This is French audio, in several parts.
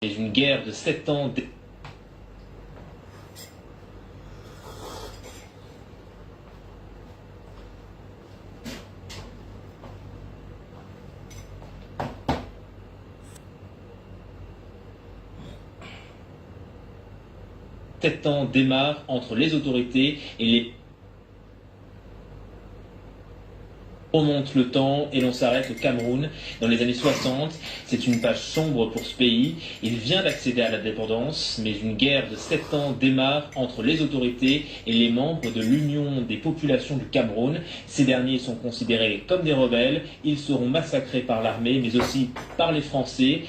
Et une guerre de 7 ans. Sept ans démarre entre les autorités et les... On remonte le temps et l'on s'arrête au Cameroun dans les années 60. C'est une page sombre pour ce pays. Il vient d'accéder à l'indépendance, mais une guerre de 7 ans démarre entre les autorités et les membres de l'Union des populations du Cameroun. Ces derniers sont considérés comme des rebelles. Ils seront massacrés par l'armée, mais aussi par les Français.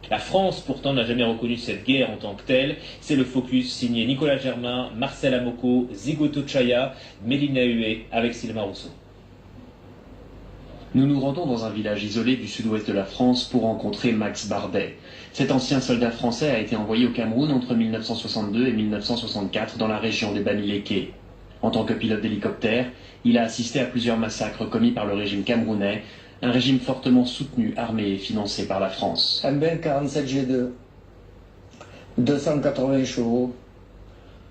La France, pourtant, n'a jamais reconnu cette guerre en tant que telle. C'est le focus signé Nicolas Germain, Marcel Amoko, Zigoto Chaya, Mélina Hué avec Sylvain Rousseau. Nous nous rendons dans un village isolé du sud-ouest de la France pour rencontrer Max Bardet. Cet ancien soldat français a été envoyé au Cameroun entre 1962 et 1964 dans la région des Bamileke. En tant que pilote d'hélicoptère, il a assisté à plusieurs massacres commis par le régime camerounais, un régime fortement soutenu, armé et financé par la France. MBL 47 G2, 280 chevaux,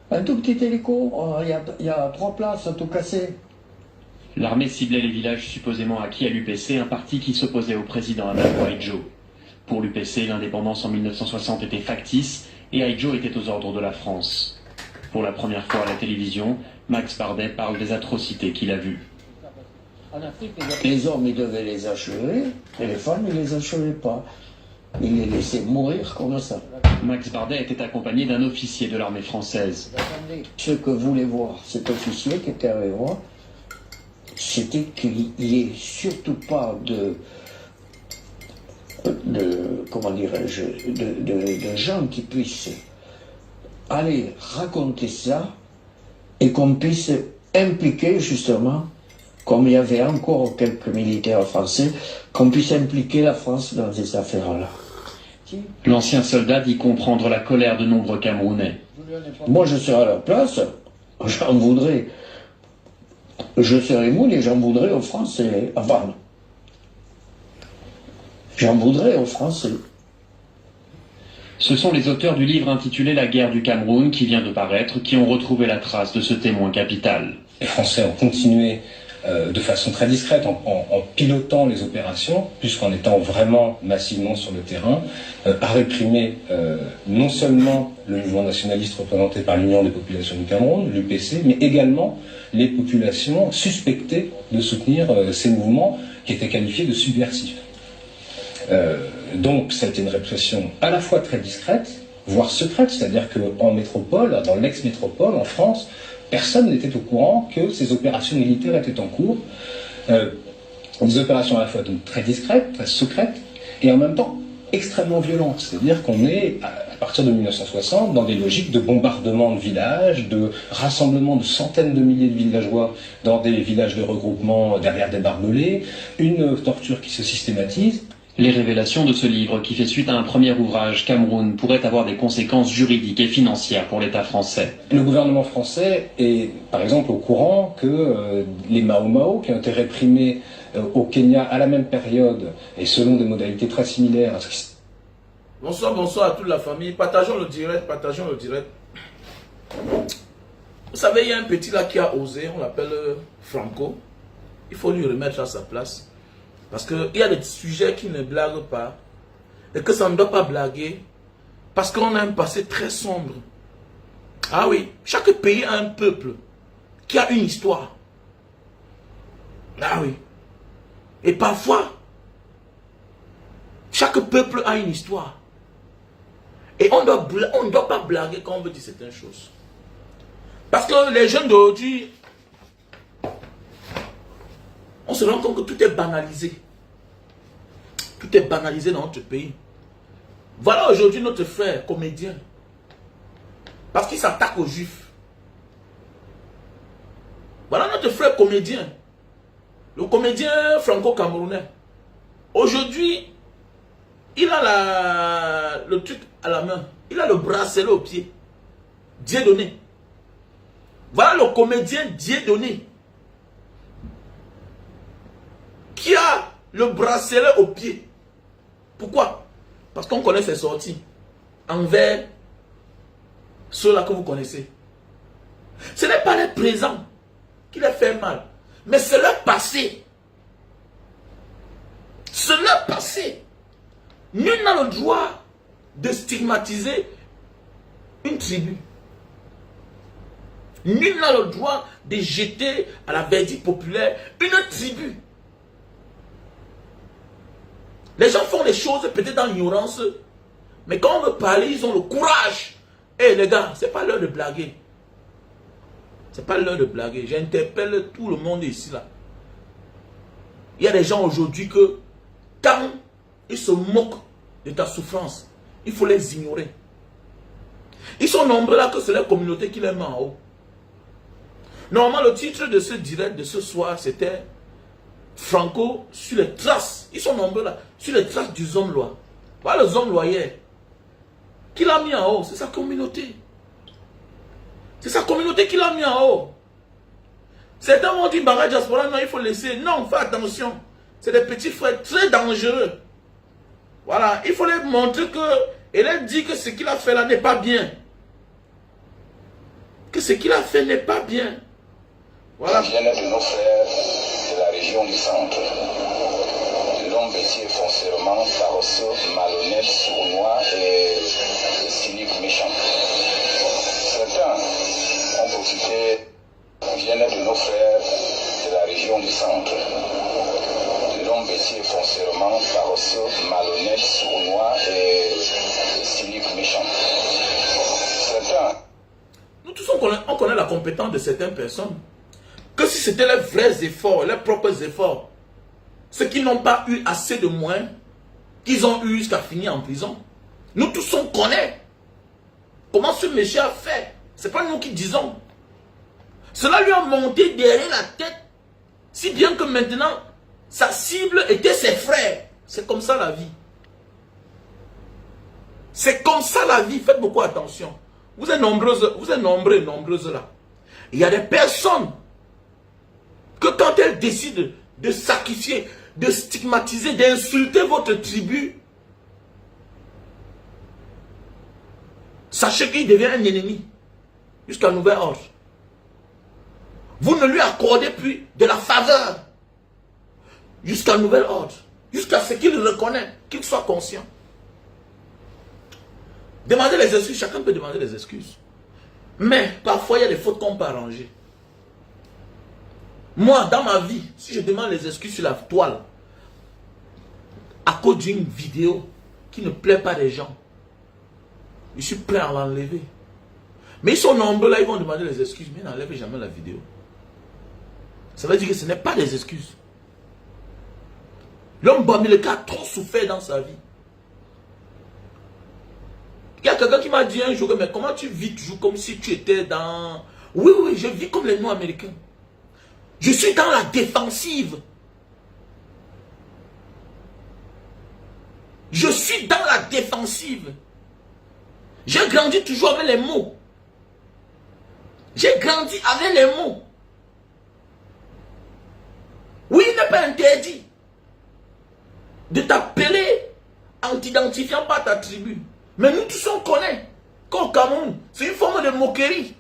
un tout petit hélico, il y a 3 places, tout cassé. L'armée ciblait les villages supposément acquis à l'UPC, un parti qui s'opposait au président Adamo Ahidjo. Pour l'UPC, l'indépendance en 1960 était factice et Ahidjo était aux ordres de la France. Pour la première fois à la télévision, Max Bardet parle des atrocités qu'il a vues. Les hommes, ils devaient les achever, et les femmes, ils les achevaient pas. Ils les laissaient mourir comme ça. Max Bardet était accompagné d'un officier de l'armée française. Ce que voulait voir cet officier qui était avec moi, c'était qu'il n'y ait surtout pas comment dirais-je, de gens qui puissent aller raconter ça et qu'on puisse impliquer justement, comme il y avait encore quelques militaires français, qu'on puisse impliquer la France dans ces affaires-là. L'ancien soldat dit comprendre la colère de nombreux Camerounais. Moi, je serais à leur place, j'en voudrais. Je serais moule et j'en voudrais aux Français. Enfin, j'en voudrais aux Français. Ce sont les auteurs du livre intitulé La guerre du Cameroun qui vient de paraître qui ont retrouvé la trace de ce témoin capital. Les Français ont continué de façon très discrète, en pilotant les opérations, puisqu'en étant vraiment massivement sur le terrain, à réprimer non seulement le mouvement nationaliste représenté par l'Union des populations du Cameroun, l'UPC, mais également les populations suspectées de soutenir ces mouvements qui étaient qualifiés de subversifs. Donc ça a été une répression à la fois très discrète, voire secrète, c'est-à-dire qu'en métropole, dans l'ex-métropole, en France, personne n'était au courant que ces opérations militaires étaient en cours. Des opérations à la fois donc très discrètes, très secrètes, et en même temps extrêmement violentes. C'est-à-dire qu'on est, à partir de 1960, dans des logiques de bombardement de villages, de rassemblement de centaines de milliers de villageois dans des villages de regroupement derrière des barbelés, une torture qui se systématise. Les révélations de ce livre, qui fait suite à un premier ouvrage, Cameroun, pourraient avoir des conséquences juridiques et financières pour l'État français. Le gouvernement français est, par exemple, au courant que les Mao Mao, qui ont été réprimés au Kenya à la même période, et selon des modalités très similaires à ce qui... Bonsoir, bonsoir à toute la famille. Partageons le direct, partageons le direct. Vous savez, il y a un petit là qui a osé, on l'appelle Franco. Il faut lui remettre à sa place. Parce qu'il y a des sujets qui ne blaguent pas. Et que ça ne doit pas blaguer. Parce qu'on a un passé très sombre. Ah oui, chaque pays a un peuple qui a une histoire. Ah oui. Et parfois, chaque peuple a une histoire. Et on ne doit pas blaguer quand on veut dire certaines choses. Parce que les jeunes d'aujourd'hui, on se rend compte que tout est banalisé. Tout est banalisé dans notre pays. Voilà aujourd'hui notre frère comédien. Parce qu'il s'attaque aux juifs. Voilà notre frère comédien. Le comédien franco-camerounais. Aujourd'hui, il a le truc à la main. Il a le bracelet au pied. Dieu donné. Voilà le comédien Dieudonné qui a le bracelet au pied. Pourquoi? Parce qu'on connaît ses sorties envers ceux-là que vous connaissez. Ce n'est pas les présents qui les fait mal, mais c'est leur passé. C'est leur passé. Nul n'a le droit de stigmatiser une tribu. Nul n'a le droit de jeter à la verdict populaire une tribu. Les gens font les choses peut-être dans l'ignorance, mais quand on veut parler, ils ont le courage. Eh les gars, c'est pas l'heure de blaguer. C'est pas l'heure de blaguer. J'interpelle tout le monde ici là. Il y a des gens aujourd'hui que quand ils se moquent de ta souffrance, il faut les ignorer. Ils sont nombreux là que c'est la communauté qui les met en haut. Normalement, le titre de ce direct de ce soir, c'était Franco sur les traces. Ils sont nombreux là, sur les traces du Zomlois. Voilà le Zomlois hier. Qui l'a mis en haut? C'est sa communauté. C'est sa communauté qui l'a mis en haut. Certains vont dire, Barra Diaspora, non, il faut laisser. Non, fais attention. C'est des petits frères très dangereux. Voilà, il faut leur montrer que, et leur dire que ce qu'il a fait là n'est pas bien. Que ce qu'il a fait n'est pas bien. Voilà. Ils viennent de nos frères de la région du centre. L'homme bêtier foncièrement, paresseux, malhonnête, sournois et cynique méchant. Certains ont profité, viennent de nos frères de la région du centre. L'homme bêtier foncièrement, paresseux, malhonnête, sournois et cynique méchant. Certains. Nous tous on connaît la compétence de certaines personnes. Que si c'était leurs vrais efforts, leurs propres efforts, ceux qui n'ont pas eu assez de moyens, qu'ils ont eu jusqu'à finir en prison. Nous tous on connaît comment ce monsieur a fait. Ce n'est pas nous qui disons. Cela lui a monté derrière la tête, si bien que maintenant, sa cible était ses frères. C'est comme ça la vie. C'est comme ça la vie. Faites beaucoup attention. Vous êtes nombreux et nombreuses là. Il y a des personnes que quand elles décident de sacrifier, de stigmatiser, d'insulter votre tribu, sachez qu'il devient un ennemi jusqu'à nouvel ordre. Vous ne lui accordez plus de la faveur jusqu'à nouvel ordre, jusqu'à ce qu'il reconnaisse, qu'il soit conscient. Demandez les excuses, chacun peut demander les excuses. Mais parfois, il y a des fautes qu'on peut arranger. Moi, dans ma vie, si je demande les excuses sur la toile, à cause d'une vidéo qui ne plaît pas des gens, je suis prêt à l'enlever. Mais ils sont nombreux là, ils vont demander les excuses, mais ils n'enlèvent jamais la vidéo. Ça veut dire que ce n'est pas des excuses. L'homme Bamileke a trop souffert dans sa vie. Il y a quelqu'un qui m'a dit un jour, mais comment tu vis toujours comme si tu étais dans... Oui, oui, je vis comme les Noirs américains. Je suis dans la défensive. Je suis dans la défensive. J'ai grandi toujours avec les mots. J'ai grandi avec les mots. Oui, il n'est pas interdit de t'appeler en t'identifiant par ta tribu. Mais nous tous on connaît qu'au Cameroun, c'est une forme de moquerie.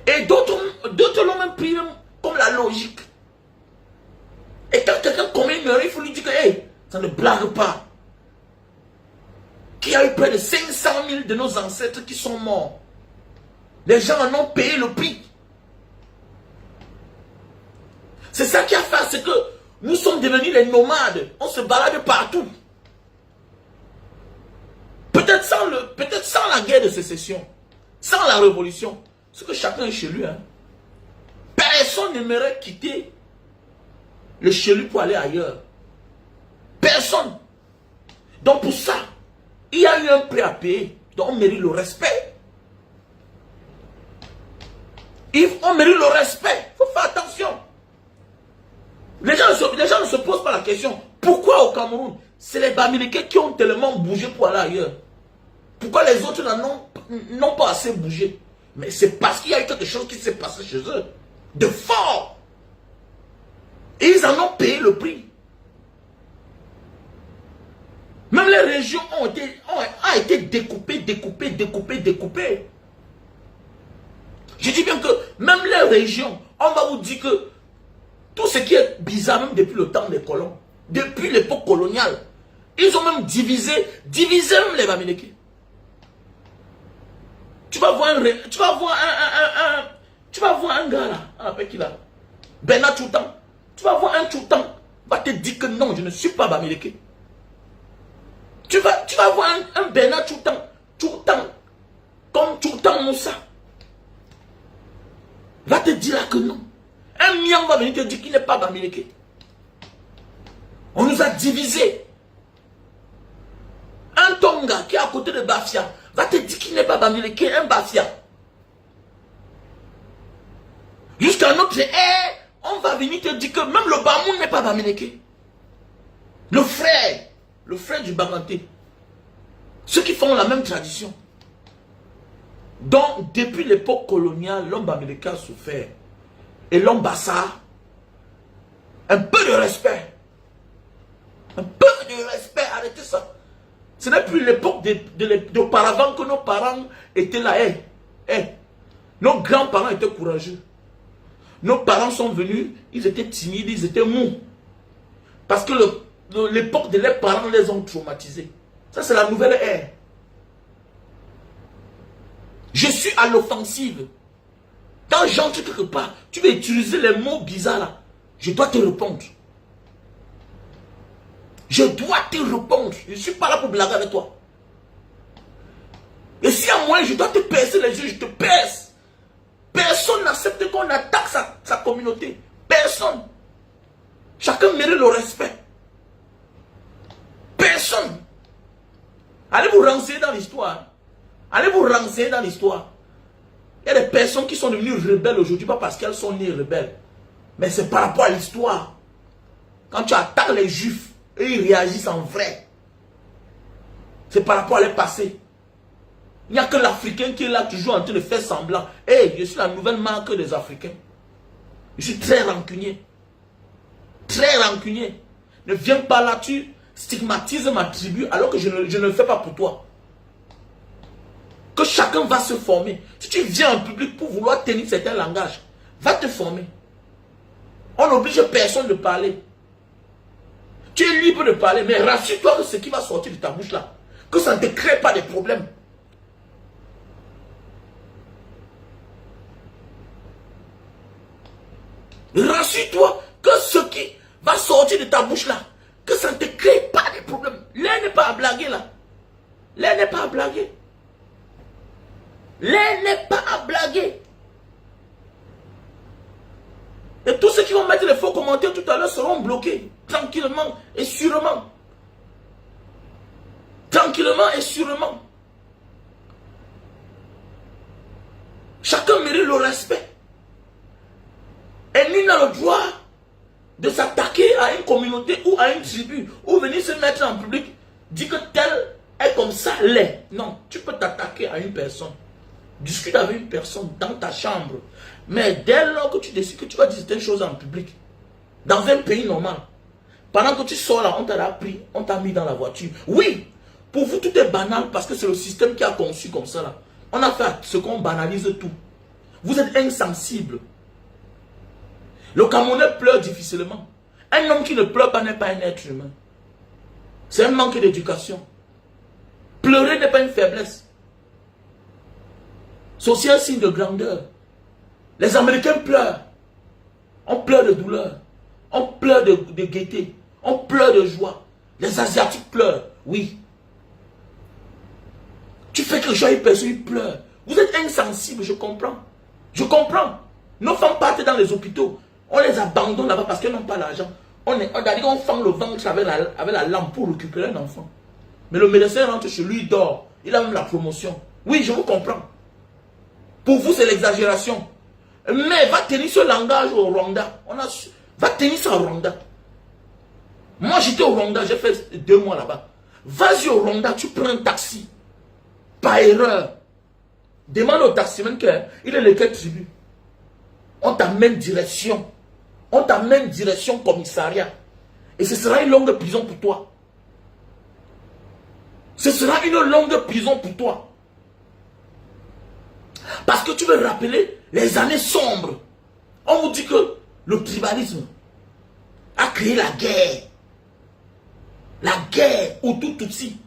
Et d'autres l'ont même pris comme la logique. Et quand quelqu'un commet une erreur, il faut lui dire que hey, ça ne blague pas. Qu'il y a eu près de 500 000 de nos ancêtres qui sont morts. Les gens en ont payé le prix. C'est ça qui a fait, c'est que nous sommes devenus les nomades. On se balade partout. Peut-être sans la guerre de sécession, sans la révolution, ce que chacun est chez lui. Hein. Personne n'aimerait quitter le chez lui pour aller ailleurs. Personne. Donc pour ça, il y a eu un prix à payer. Donc on mérite le respect. On mérite le respect. Il faut faire attention. Les gens ne se posent pas la question. Pourquoi au Cameroun? C'est les Bamileke qui ont tellement bougé pour aller ailleurs. Pourquoi les autres n'ont pas assez bougé? Mais c'est parce qu'il y a eu quelque chose qui s'est passé chez eux. De fort. Et ils en ont payé le prix. Même les régions ont été découpées. Je dis bien que même les régions, on va vous dire que tout ce qui est bizarre, même depuis le temps des colons, depuis l'époque coloniale, ils ont même divisé même les Bamileke. Tu vas voir un gars là, on appelle qui là, Bernard Tchoutan. Tu vas voir un Tchoutan, va te dire que non, je ne suis pas Bamileke. Tu vas voir un Bernard Tchoutan, comme Tchoutan Moussa. Va te dire là que non. Un Mian va venir te dire qu'il n'est pas Bamileke. On nous a divisés. Un Tonga qui est à côté de Bafia va te dire qu'il n'est pas Bamileke, un Bafia. Jusqu'à notre ère, on va venir te dire que même le Bamoun n'est pas Bamileke. Le frère du Baganté. Ceux qui font la même tradition. Donc, depuis l'époque coloniale, l'homme Bamileke a souffert. Et l'homme Bassa, un peu de respect. Un peu de respect, arrêtez ça. Ce n'est plus l'époque d'auparavant que nos parents étaient là. Nos grands-parents étaient courageux. Nos parents sont venus, ils étaient timides, ils étaient mous. Parce que l'époque de leurs parents les ont traumatisés. Ça, c'est la nouvelle ère. Je suis à l'offensive. Quand j'entre quelque part, tu vas utiliser les mots bizarres là. Je dois te répondre. Je dois te répondre. Je ne suis pas là pour blaguer avec toi. Et si à moi, je dois te percer les yeux, je te perce. Personne n'accepte qu'on attaque sa communauté. Personne. Chacun mérite le respect. Personne. Allez vous renseigner dans l'histoire. Allez vous renseigner dans l'histoire. Il y a des personnes qui sont devenues rebelles aujourd'hui, pas parce qu'elles sont nées rebelles. Mais c'est par rapport à l'histoire. Quand tu attaques les juifs, et ils réagissent en vrai. C'est par rapport à leur passé. Il n'y a que l'Africain qui est là toujours en train de faire semblant. Hey, je suis la nouvelle marque des Africains. Je suis très rancunier. Très rancunier. Ne viens pas là, tu stigmatises ma tribu alors que je ne le fais pas pour toi. Que chacun va se former. Si tu viens en public pour vouloir tenir certains langages, va te former. On n'oblige personne de parler. Tu es libre de parler, mais rassure-toi que ce qui va sortir de ta bouche là, que ça ne te crée pas de problèmes. Rassure-toi que ce qui va sortir de ta bouche là, que ça ne te crée pas de problèmes. L'air n'est pas à blaguer là. L'air n'est pas à blaguer. L'air n'est pas à blaguer. Et tous ceux qui vont mettre les faux commentaires tout à l'heure seront bloqués. Tranquillement et sûrement. Tranquillement et sûrement. Chacun mérite le respect. Et nul n'a le droit de s'attaquer à une communauté ou à une tribu, ou venir se mettre en public, dire que tel est comme ça, l'est. Non, tu peux t'attaquer à une personne. Discute avec une personne dans ta chambre. Mais dès lors que tu décides que tu vas dire certaines choses en public, dans un pays normal, pendant que tu sors là, on t'a pris, on t'a mis dans la voiture. Oui, pour vous tout est banal parce que c'est le système qui a conçu comme ça là. On a fait ce qu'on banalise tout. Vous êtes insensible. Le Camerounais pleure difficilement. Un homme qui ne pleure pas n'est pas un être humain. C'est un manque d'éducation. Pleurer n'est pas une faiblesse. C'est aussi un signe de grandeur. Les Américains pleurent. On pleure de douleur. On pleure de gaieté. On pleure de joie. Les Asiatiques pleurent. Oui. Tu fais quelque chose à une personne, il pleure. Vous êtes insensible, je comprends. Je comprends. Nos femmes partent dans les hôpitaux. On les abandonne là-bas parce qu'elles n'ont pas l'argent. On fend le ventre avec la lampe pour récupérer un enfant. Mais le médecin rentre chez lui, il dort. Il a même la promotion. Oui, je vous comprends. Pour vous, c'est l'exagération. Mais va tenir ce langage au Rwanda. Va tenir ça au Rwanda. Moi, j'étais au Rwanda, j'ai fait 2 mois là-bas. Vas-y au Rwanda, tu prends un taxi. Par erreur. Demande au taximan qu'il est de quelle tribu. On t'amène direction. On t'amène direction commissariat. Et ce sera une longue prison pour toi. Ce sera une longue prison pour toi. Parce que tu veux rappeler les années sombres. On vous dit que le tribalisme a créé la guerre. La guerre autour de Tutsi.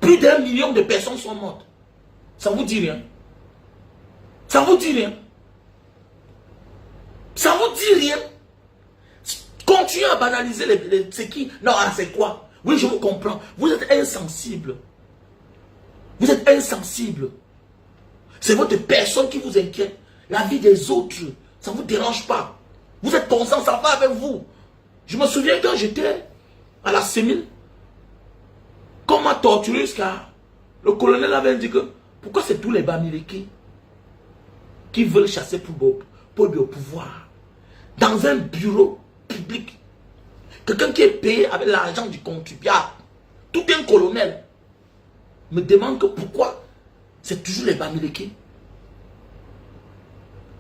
Plus d'1 million de personnes sont mortes. Ça vous dit rien? Ça vous dit rien? Ça vous dit rien? Continuez à banaliser c'est qui? Non, c'est quoi? Oui, je vous comprends. Vous êtes insensible. Vous êtes insensible. C'est votre personne qui vous inquiète. La vie des autres, ça ne vous dérange pas. Vous êtes conscient, ça va avec vous. Je me souviens quand j'étais à la Sémile, qu'on m'a torturé jusqu'à... Le colonel avait dit que pourquoi c'est tous les Bamileke qui veulent chasser pour le pouvoir. Dans un bureau public, quelqu'un qui est payé avec l'argent du contribuable, tout un colonel, me demande que pourquoi c'est toujours les Bamileke.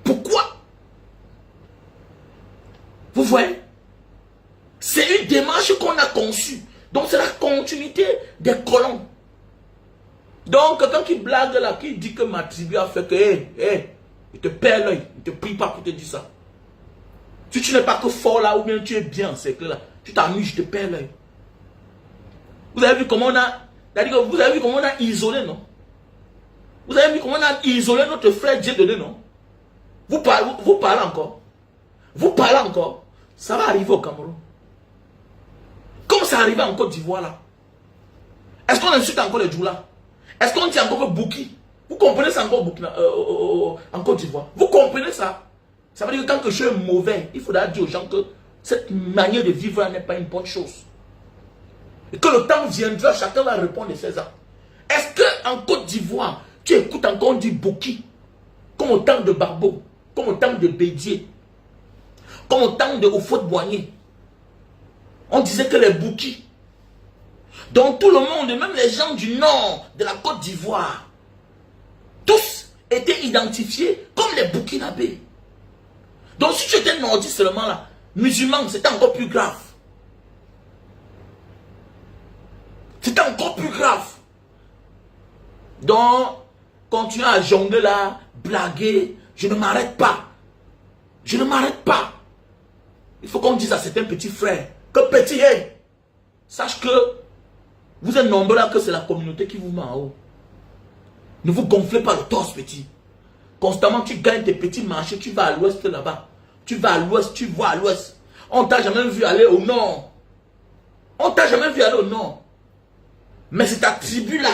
Pourquoi? Vous voyez? C'est une démarche qu'on a conçue. Donc c'est la continuité des colons. Donc quelqu'un qui blague là, qui dit que ma tribu a fait que, il te perd l'œil, il ne te prie pas pour te dire ça. Si tu n'es pas que fort là, ou bien tu es bien, c'est que là, tu t'amuses, je te perds l'œil. Vous avez vu comment on a, vous avez vu comment on a isolé, non? Vous avez vu comment on a isolé notre frère Dieudonné, non? Vous parlez encore. Vous parlez encore. Ça va arriver au Cameroun. Comme ça arrive en Côte d'Ivoire là. Est-ce qu'on insulte encore les Djoula? Est-ce qu'on dit encore que Bouki? Vous comprenez ça encore en Côte d'Ivoire? Vous comprenez ça? Ça veut dire que quand quelque chose est mauvais, il faudra dire aux gens que cette manière de vivre n'est pas une bonne chose. Et que le temps viendra, chacun va répondre de ses actes. Est-ce qu'en Côte d'Ivoire, tu écoutes encore dire Bouki, comme au temps de Barbeau, comme au temps de Bédier, comme au temps de Oufouette-Boigné? On disait que les Bouki, dans tout le monde, même les gens du nord de la Côte d'Ivoire, tous étaient identifiés comme les Burkinabés. Donc si tu étais nordiste seulement là, musulman, c'était encore plus grave. C'était encore plus grave. Donc, continuez à jongler là, blaguer, je ne m'arrête pas. Je ne m'arrête pas. Il faut qu'on dise à certains petits frères que petit, hey, sache que vous êtes nombreux là, que c'est la communauté qui vous met en haut. Ne vous gonflez pas le torse, petit. Constamment, tu gagnes tes petits marchés, tu vas à l'ouest là-bas. Tu vas à l'ouest, tu vois à l'ouest. On t'a jamais vu aller au nord. On t'a jamais vu aller au nord. Mais c'est ta tribu là,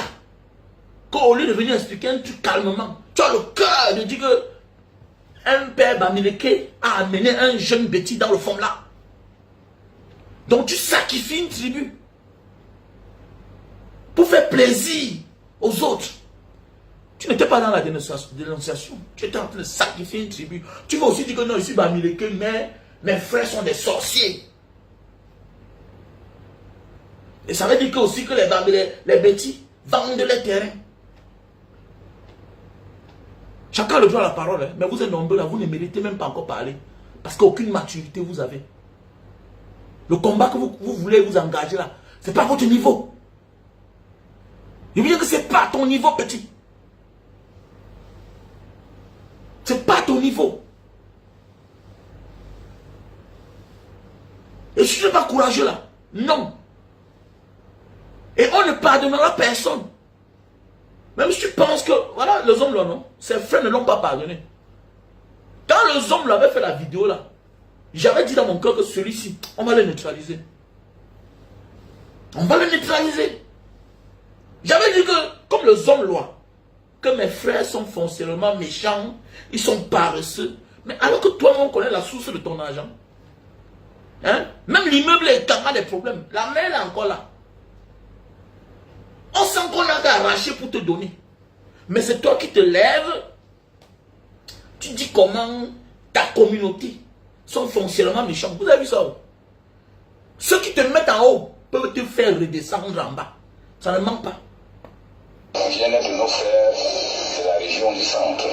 qu'au lieu de venir expliquer un truc calmement, tu as le cœur de dire que un père Bamileke a amené un jeune bêtis dans le fond là. Donc tu sacrifies une tribu pour faire plaisir aux autres. Tu n'étais pas dans la dénonciation. Tu étais en train de sacrifier une tribu. Tu vas aussi dire que non, ici Bamileke, mais mes frères sont des sorciers. Et ça veut dire que aussi que les bêtis vendent les terrains. Chacun a le droit à la parole, hein? Mais vous êtes nombreux là, vous ne méritez même pas encore parler. Parce qu'aucune maturité vous avez. Le combat que vous voulez vous engager là, ce n'est pas votre niveau. Je veux dire que ce n'est pas ton niveau, petit. Ce n'est pas ton niveau. Et si tu n'es pas courageux là, non. Et on ne pardonnera personne. Même si tu penses que, voilà, les hommes là, non, ses frères ne l'ont pas pardonné. Quand les hommes l'avaient fait la vidéo là, j'avais dit dans mon cœur que celui-ci, on va le neutraliser. On va le neutraliser. J'avais dit que, comme les hommes là, que mes frères sont foncièrement méchants, ils sont paresseux. Mais alors que toi, on connaît la source de ton argent. Hein? Même l'immeuble est tellement des problèmes. La mer est encore là. On sent qu'on a arraché pour te donner. Mais c'est toi qui te lèves. Tu dis comment ta communauté sont foncièrement méchants. Vous avez vu ça? Ceux qui te mettent en haut peuvent te faire redescendre en bas. Ça ne manque pas. Bien-être centre.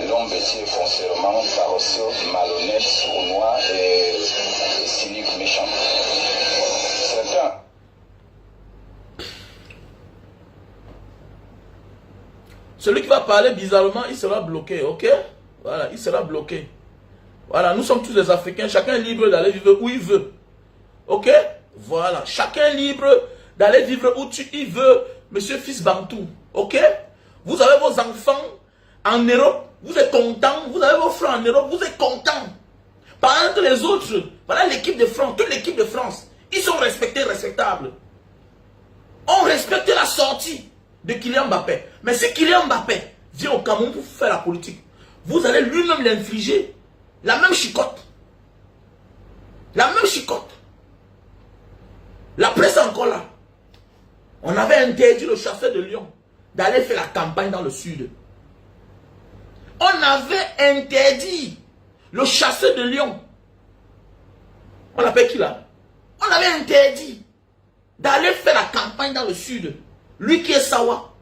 L'homme bêtier foncièrement paresseux, malhonnête, sournois et cynique méchant. Certains. Celui qui va parler bizarrement, il sera bloqué, ok? Voilà, il sera bloqué. Voilà, nous sommes tous des Africains, chacun est libre d'aller vivre où il veut. Ok? Voilà, chacun est libre d'aller vivre où il veut, monsieur fils Bantou. Ok? Vous avez vos enfants en Europe, vous êtes contents. Vous avez vos frères en Europe, vous êtes contents. Pendant que les autres, voilà l'équipe de France, toute l'équipe de France, ils sont respectés, respectables. On respecte la sortie de Kylian Mbappé. Mais si Kylian Mbappé vient au Cameroun pour faire la politique, vous allez lui-même l'infliger la même chicotte. La même chicotte. La presse est encore là. On avait interdit le chasseur de lions d'aller faire la campagne dans le sud. On avait interdit le chasseur de lions. On l'appelle qui là? On avait interdit d'aller faire la campagne dans le sud. Lui qui est Sawa.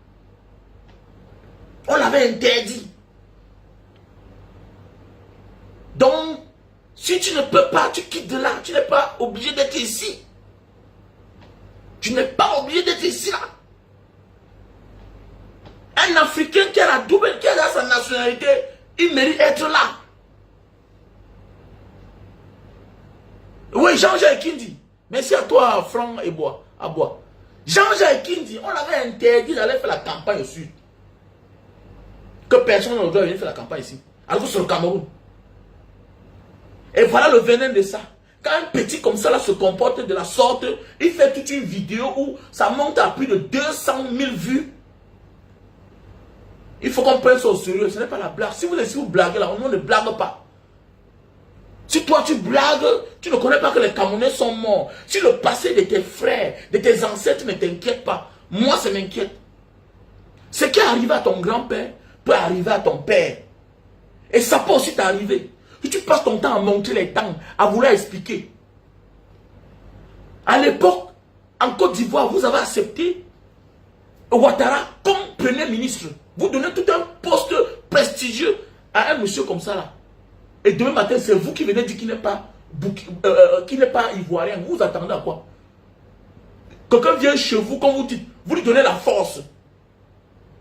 On l'avait interdit. Donc, si tu ne peux pas, tu quittes de là. Tu n'es pas obligé d'être ici. Tu n'es pas obligé d'être ici là. Un Africain qui a la double, qui a sa nationalité, il mérite d'être là. Oui, Jean-Jacques Kindi. Merci à toi, Franck et Abois. Jean-Jacques Kindi, on l'avait interdit d'aller faire la campagne au sud. Que personne ne doit venir faire la campagne ici. Alors que c'est le Cameroun. Et voilà le venin de ça. Quand un petit comme ça là se comporte de la sorte, il fait toute une vidéo où ça monte à plus de 200 000 vues. Il faut qu'on prenne ça au sérieux. Ce n'est pas la blague. Si vous blaguez là, on ne blague pas. Si toi tu blagues, tu ne connais pas que les Camerounais sont morts. Si le passé de tes frères, de tes ancêtres ne t'inquiète pas, moi ça m'inquiète. Ce qui est arrivé à ton grand-père peut arriver à ton père. Et ça peut aussi t'arriver. Si tu passes ton temps à montrer les temps, à vouloir expliquer. À l'époque, en Côte d'Ivoire, vous avez accepté Ouattara comme premier ministre. Vous donnez tout un poste prestigieux à un monsieur comme ça là. Et demain matin, c'est vous qui venez dire qu'il n'est pas ivoirien. Vous attendez à quoi? Quelqu'un vient chez vous, comme vous dites, vous lui donnez la force.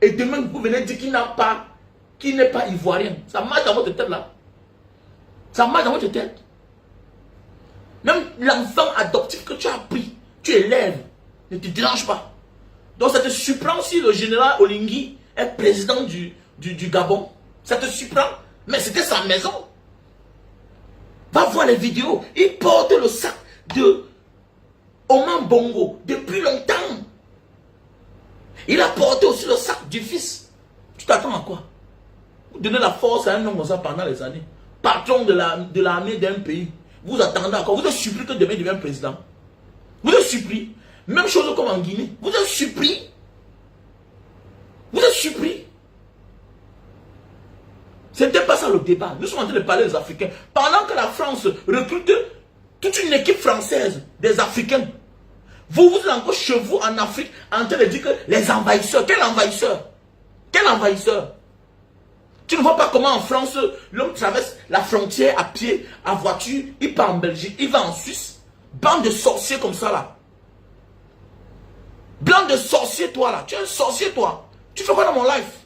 Et demain, vous venez dire qu'il n'est pas ivoirien. Ça marche dans votre tête là. Ça marche dans votre tête. Même l'enfant adoptif que tu as pris, tu élèves, ne te dérange pas. Donc ça te surprend si le général Olingi est président du Gabon. Ça te surprend. Mais c'était sa maison. Va voir les vidéos. Il porte le sac de Oman Bongo depuis longtemps. Il a porté aussi le sac du fils. Tu t'attends à quoi? Vous donnez la force à un homme comme ça pendant les années. Patron de l'armée d'un pays. Vous attendez à quoi? Vous êtes surpris que demain il devienne président. Vous êtes surpris. Même chose comme en Guinée. Vous êtes surpris. Vous êtes surpris. Ce n'était pas ça le débat. Nous sommes en train de parler des Africains. Pendant que la France recrute toute une équipe française des Africains, vous êtes encore chez vous en Afrique en train de dire que les envahisseurs. Quel envahisseur? Quel envahisseur? Tu ne vois pas comment en France, l'homme traverse la frontière à pied, à voiture, il part en Belgique, il va en Suisse. Bande de sorciers comme ça là. Bande de sorciers toi là. Tu es un sorcier toi. Tu fais quoi dans mon life?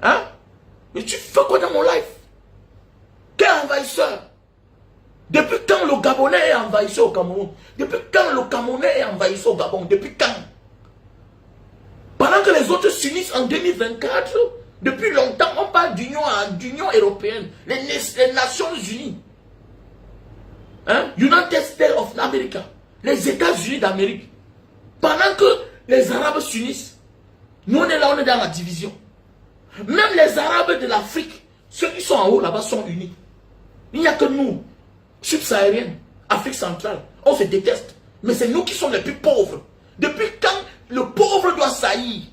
Hein? Mais tu fais quoi dans mon life? Quel envahisseur? Depuis quand le Gabonais est envahisseur au Cameroun? Depuis quand le Camerounais est envahisseur au Gabon? Depuis quand? Pendant que les autres s'unissent en 2024, depuis longtemps, on parle d'union européenne, les Nations Unies, hein? United States of America, les États-Unis d'Amérique. Pendant que les Arabes s'unissent, nous on est là, on est dans la division. Même les Arabes de l'Afrique, ceux qui sont en haut là-bas sont unis. Il n'y a que nous, subsahariens, Afrique centrale, on se déteste. Mais c'est nous qui sommes les plus pauvres. Depuis quand le pauvre doit saillir?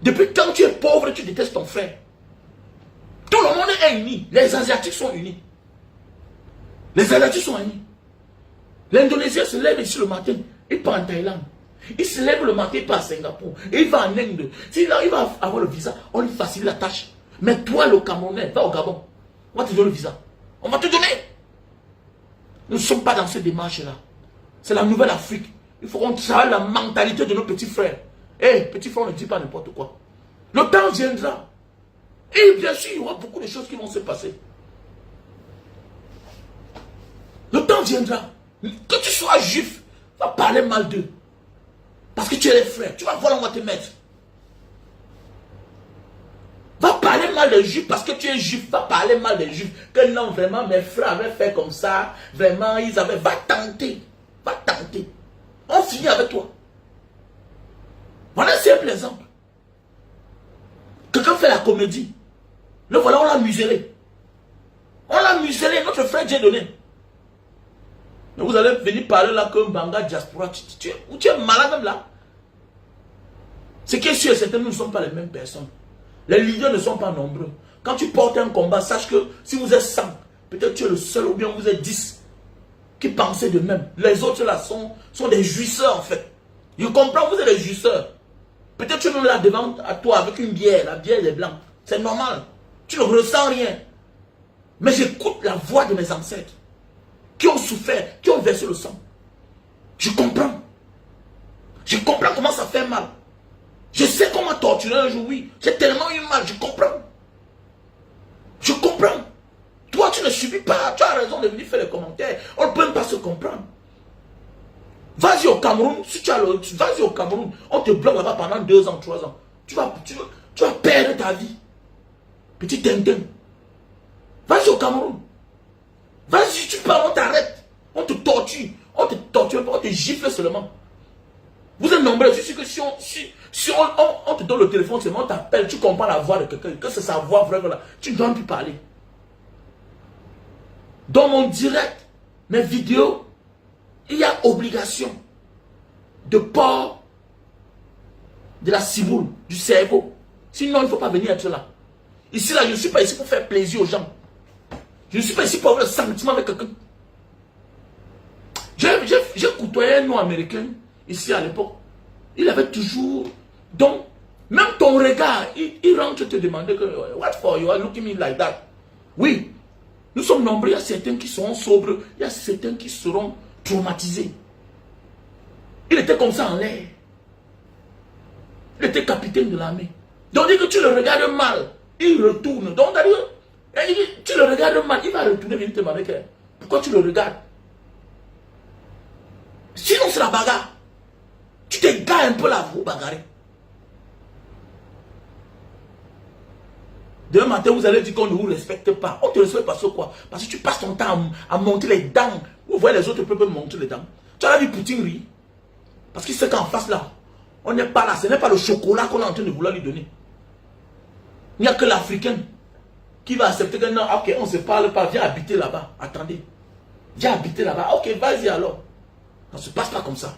Depuis quand tu es pauvre, tu détestes ton frère? Tout le monde est uni. Les Asiatiques sont unis. Les Asiatiques sont unis. L'Indonésien se lève ici le matin, il part en Thaïlande. Il se lève le matin, il part à Singapour. Et il va en Inde. Il va avoir le visa, on lui facilite la tâche. Mais toi, le Camerounais, va au Gabon. On va te donner le visa. On va te donner. Nous ne sommes pas dans cette démarche-là. C'est la nouvelle Afrique. Il faut qu'on travaille la mentalité de nos petits frères. Eh, petits frères, ne dis pas n'importe quoi. Le temps viendra. Et bien sûr, il y aura beaucoup de choses qui vont se passer. Le temps viendra. Que tu sois juif, va parler mal d'eux. Parce que tu es les frères. Tu vas voir, on va te mettre. Va parler mal des juifs parce que tu es juif. Va parler mal des juifs. Que non, vraiment, mes frères avaient fait comme ça. Vraiment, ils avaient... Va tenter. Va tenter. On finit avec toi. Voilà un simple exemple. Quelqu'un fait la comédie. Le voilà, on l'a muselé. On l'a muselé, notre frère Dieudonné. Mais vous allez venir parler là comme Banga Diaspora. Tu es malade même là. Ce qui est sûr, c'est que nous ne sommes pas les mêmes personnes. Les leaders ne sont pas nombreux. Quand tu portes un combat, sache que si vous êtes 100, peut-être tu es le seul ou bien vous êtes 10 qui pensaient de même. Les autres là sont des jouisseurs en fait. Je comprends, vous êtes des jouisseurs. Peut-être tu es là devant à toi avec une bière, la bière des blancs. C'est normal. Tu ne ressens rien. Mais j'écoute la voix de mes ancêtres qui ont souffert, qui ont versé le sang. Je comprends. Je comprends comment ça fait mal. Je sais comment torturer un jour, oui. J'ai tellement eu mal, je comprends. Je comprends. Toi, tu ne subis pas. Tu as raison de venir faire les commentaires. On ne peut même pas se comprendre. Vas-y au Cameroun. Si tu as le... Vas-y au Cameroun. On te bloque là-bas pendant 2 ans, 3 ans. Tu vas perdre ta vie. Petit tintin. Vas-y au Cameroun. Vas-y, tu parles, on t'arrête. On te torture. On te torture, on te gifle seulement. Vous êtes nombreux. Je suis sûr que si on te donne le téléphone, seulement on t'appelle, tu comprends la voix de quelqu'un, que c'est sa voix vraie là, tu ne dois plus parler. Dans mon direct, mes vidéos, il y a obligation de port de la ciboule, du cerveau. Sinon, il ne faut pas venir être là. Ici, là, je ne suis pas ici pour faire plaisir aux gens. Je ne suis pas ici pour avoir le sentiment avec quelqu'un. J'ai côtoyé un Nord-Américain ici à l'époque. Il avait toujours... Donc, même ton regard, il rentre te demander que... What for you are looking me like that? Oui, nous sommes nombreux. Il y a certains qui seront sobres. Il y a certains qui seront traumatisés. Il était comme ça en l'air. Il était capitaine de l'armée. Donc, dès que tu le regardes mal, il retourne. Donc, tu le regardes mal, il va retourner venir te demander pourquoi tu le regardes. Sinon, c'est la bagarre. Tu t'égares un peu là, vous bagarrez. Demain matin, vous allez dire qu'on ne vous respecte pas. On ne te respecte parce que quoi? Parce que tu passes ton temps à monter les dents. Vous voyez les autres peuples monter les dents. Tu as vu Poutine rire? Parce qu'il sait qu'en face là, on n'est pas là. Ce n'est pas le chocolat qu'on est en train de vouloir lui donner. Il n'y a que l'Africain qui va accepter que non, ok, on ne se parle pas, viens habiter là-bas. Attendez. Viens habiter là-bas. Ok, vas-y alors. Ça ne se passe pas comme ça.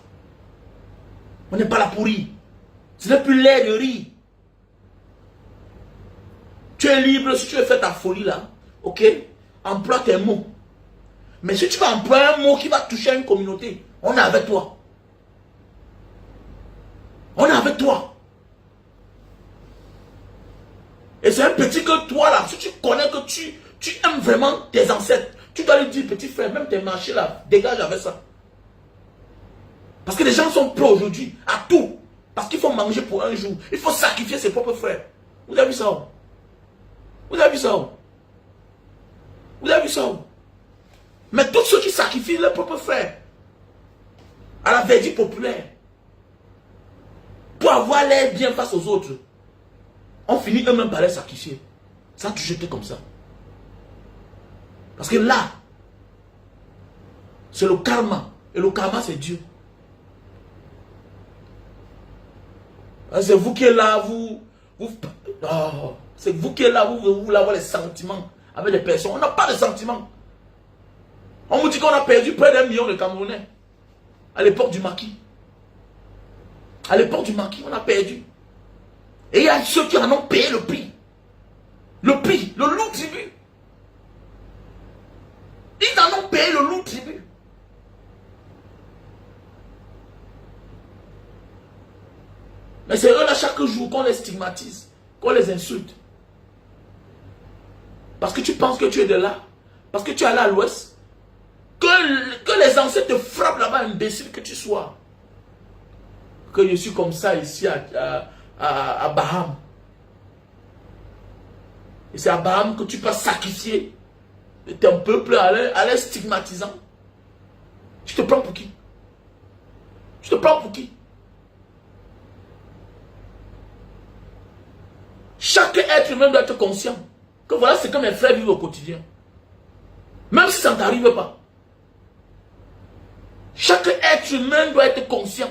On n'est pas là pour rire. Ce n'est plus l'air de rire. Tu es libre si tu veux faire ta folie là. Ok? Emploie tes mots. Mais si tu vas employer un mot qui va toucher à une communauté, on est avec toi. On est avec toi. Et c'est un petit que toi là, si tu connais que tu aimes vraiment tes ancêtres, tu dois lui dire, petit frère, même tes marchés là, dégage avec ça. Parce que les gens sont prêts aujourd'hui à tout. Parce qu'il faut manger pour un jour. Il faut sacrifier ses propres frères. Vous avez vu ça? Vous avez vu ça? Vous avez vu ça? Mais tous ceux qui sacrifient leurs propres frères à la verdict populaire pour avoir l'air bien face aux autres, on finit eux-mêmes par les sacrifier. Ça a toujours été comme ça. Parce que là, c'est le karma. Et le karma, c'est Dieu. C'est vous qui êtes là, c'est vous qui êtes là, vous voulez avoir les sentiments avec les personnes. On n'a pas de sentiments. On me dit qu'on a perdu près d'1 million de Camerounais. À l'époque du maquis. À l'époque du maquis, on a perdu. Et il y a ceux qui en ont payé le prix. Le prix, le lourd tribut. Ils en ont payé le lourd tribut. chaque jour qu'on les stigmatise, qu'on les insulte. Parce que tu penses que tu es de là, parce que tu es allé à l'ouest, que les ancêtres te frappent là-bas, imbécile que tu sois. Que je suis comme ça ici à Baham. Et c'est à Baham que tu peux sacrifier ton peuple à l'air stigmatisant. Tu te prends pour qui? Tu te prends pour qui? Chaque être humain doit être conscient que voilà ce que mes frères vivent au quotidien. Même si ça ne t'arrive pas. Chaque être humain doit être conscient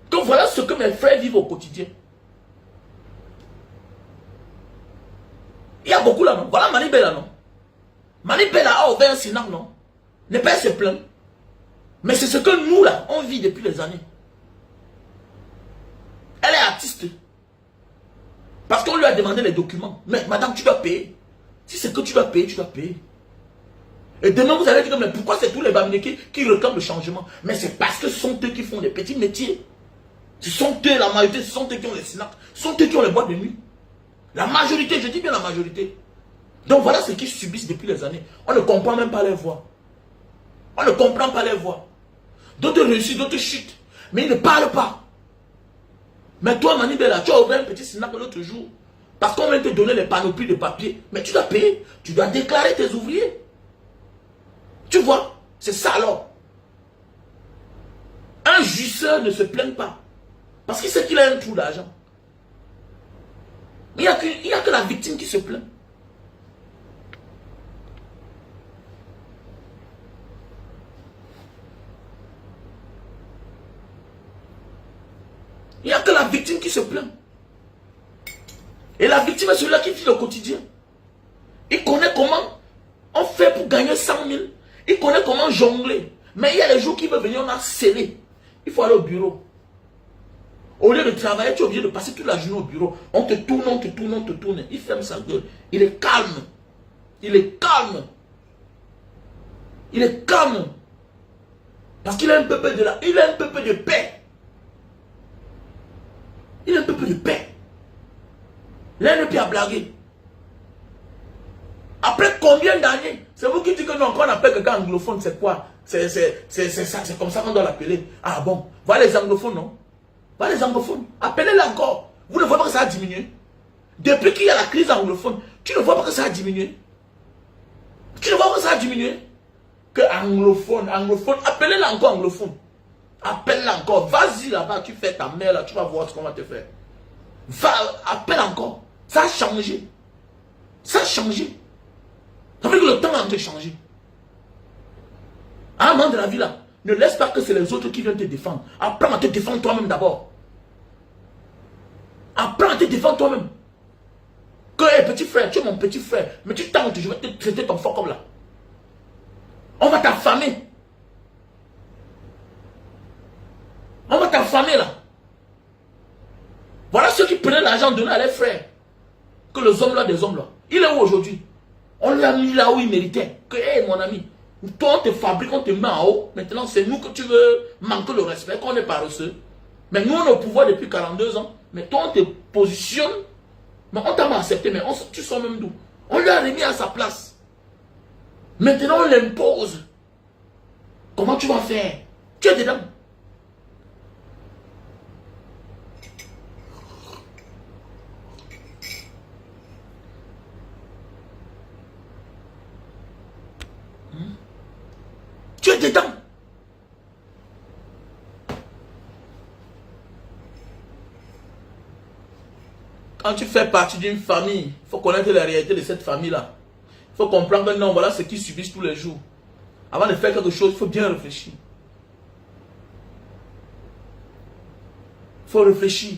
que voilà ce que mes frères vivent au quotidien. Il y a beaucoup là, non? Voilà Manibela, non? Manibela a ouvert un Sénat, non? N'est pas se plaindre. Mais c'est ce que nous, là, on vit depuis des années. Elle est artiste. Parce qu'on lui a demandé les documents. Mais madame, tu dois payer. Si c'est que tu dois payer, tu dois payer. Et demain, vous allez dire, mais pourquoi c'est tous les Bamileke qui réclament le changement? Mais c'est parce que ce sont eux qui font des petits métiers. Ce sont eux, la majorité, ce sont eux qui ont les SNAC. Ce sont eux qui ont les boîtes de nuit. La majorité, je dis bien la majorité. Donc voilà ce qu'ils subissent depuis les années. On ne comprend même pas les voix. On ne comprend pas les voix. D'autres réussissent, d'autres chutent. Mais ils ne parlent pas. Mais toi, Manibela, tu as ouvert un petit SNAC l'autre jour. Parce qu'on vient te donner les panoplies de papier. Mais tu dois payer. Tu dois déclarer tes ouvriers. Tu vois, c'est ça alors. Un jouisseur ne se plaint pas. Parce qu'il sait qu'il a un trou d'argent. Il n'y a que la victime qui se plaint. Il n'y a que la victime qui se plaint. Et la victime est celui-là qui vit le quotidien. Il connaît comment on fait pour gagner 100 000. Il connaît comment jongler. Mais il y a les jours qui veulent venir, on a scellé. Il faut aller au bureau. Au lieu de travailler, tu es obligé de passer toute la journée au bureau. On te tourne, on te tourne, on te tourne. Il ferme sa gueule. Il est calme. Il est calme. Il est calme. Parce qu'il a un peu de il a un peu de paix. Il a un peu de paix. L'un ne peut pas blaguer. Après combien d'années? C'est vous qui dites que non, quand on appelle quelqu'un anglophone, c'est quoi? C'est ça, c'est comme ça qu'on doit l'appeler. Ah bon? Voilà les anglophones, non? Voilà les anglophones. Appelez-les encore. Vous ne voyez pas que ça a diminué? Depuis qu'il y a la crise anglophone, tu ne vois pas que ça a diminué? Tu ne vois pas que ça a diminué? Que anglophone, appelez-les encore anglophone. Appelle-les encore. Vas-y là-bas, tu fais ta mère là, tu vas voir ce qu'on va te faire. Va, appelle encore. Ça a changé. Ça a changé. Ça veut dire que le temps a en train de changer. À un moment de la vie là, ne laisse pas que c'est les autres qui viennent te défendre. Apprends à te défendre toi-même d'abord. Apprends à te défendre toi-même. Que, hey, petit frère, tu es mon petit frère, mais tu tentes, je vais te traiter ton fort comme là. On va t'affamer. On va t'affamer là. Voilà ceux qui prenaient l'argent donné à leurs frères. Que les hommes là, des hommes là. Il est où aujourd'hui? On l'a mis là où il méritait. Que, hé, mon ami, toi on te fabrique, on te met en haut. Maintenant, c'est nous que tu veux manquer le respect, qu'on est paresseux. Mais nous, on est au pouvoir depuis 42 ans. Mais toi, on te positionne. Mais on t'a mal accepté, mais tu sors même d'où? On lui a remis à sa place. Maintenant, on l'impose. Comment tu vas faire? Tu es dedans. Tu es dedans. Quand tu fais partie d'une famille, il faut connaître la réalité de cette famille-là. Il faut comprendre que non, voilà ce qu'ils subissent tous les jours. Avant de faire quelque chose, il faut bien réfléchir. Il faut réfléchir.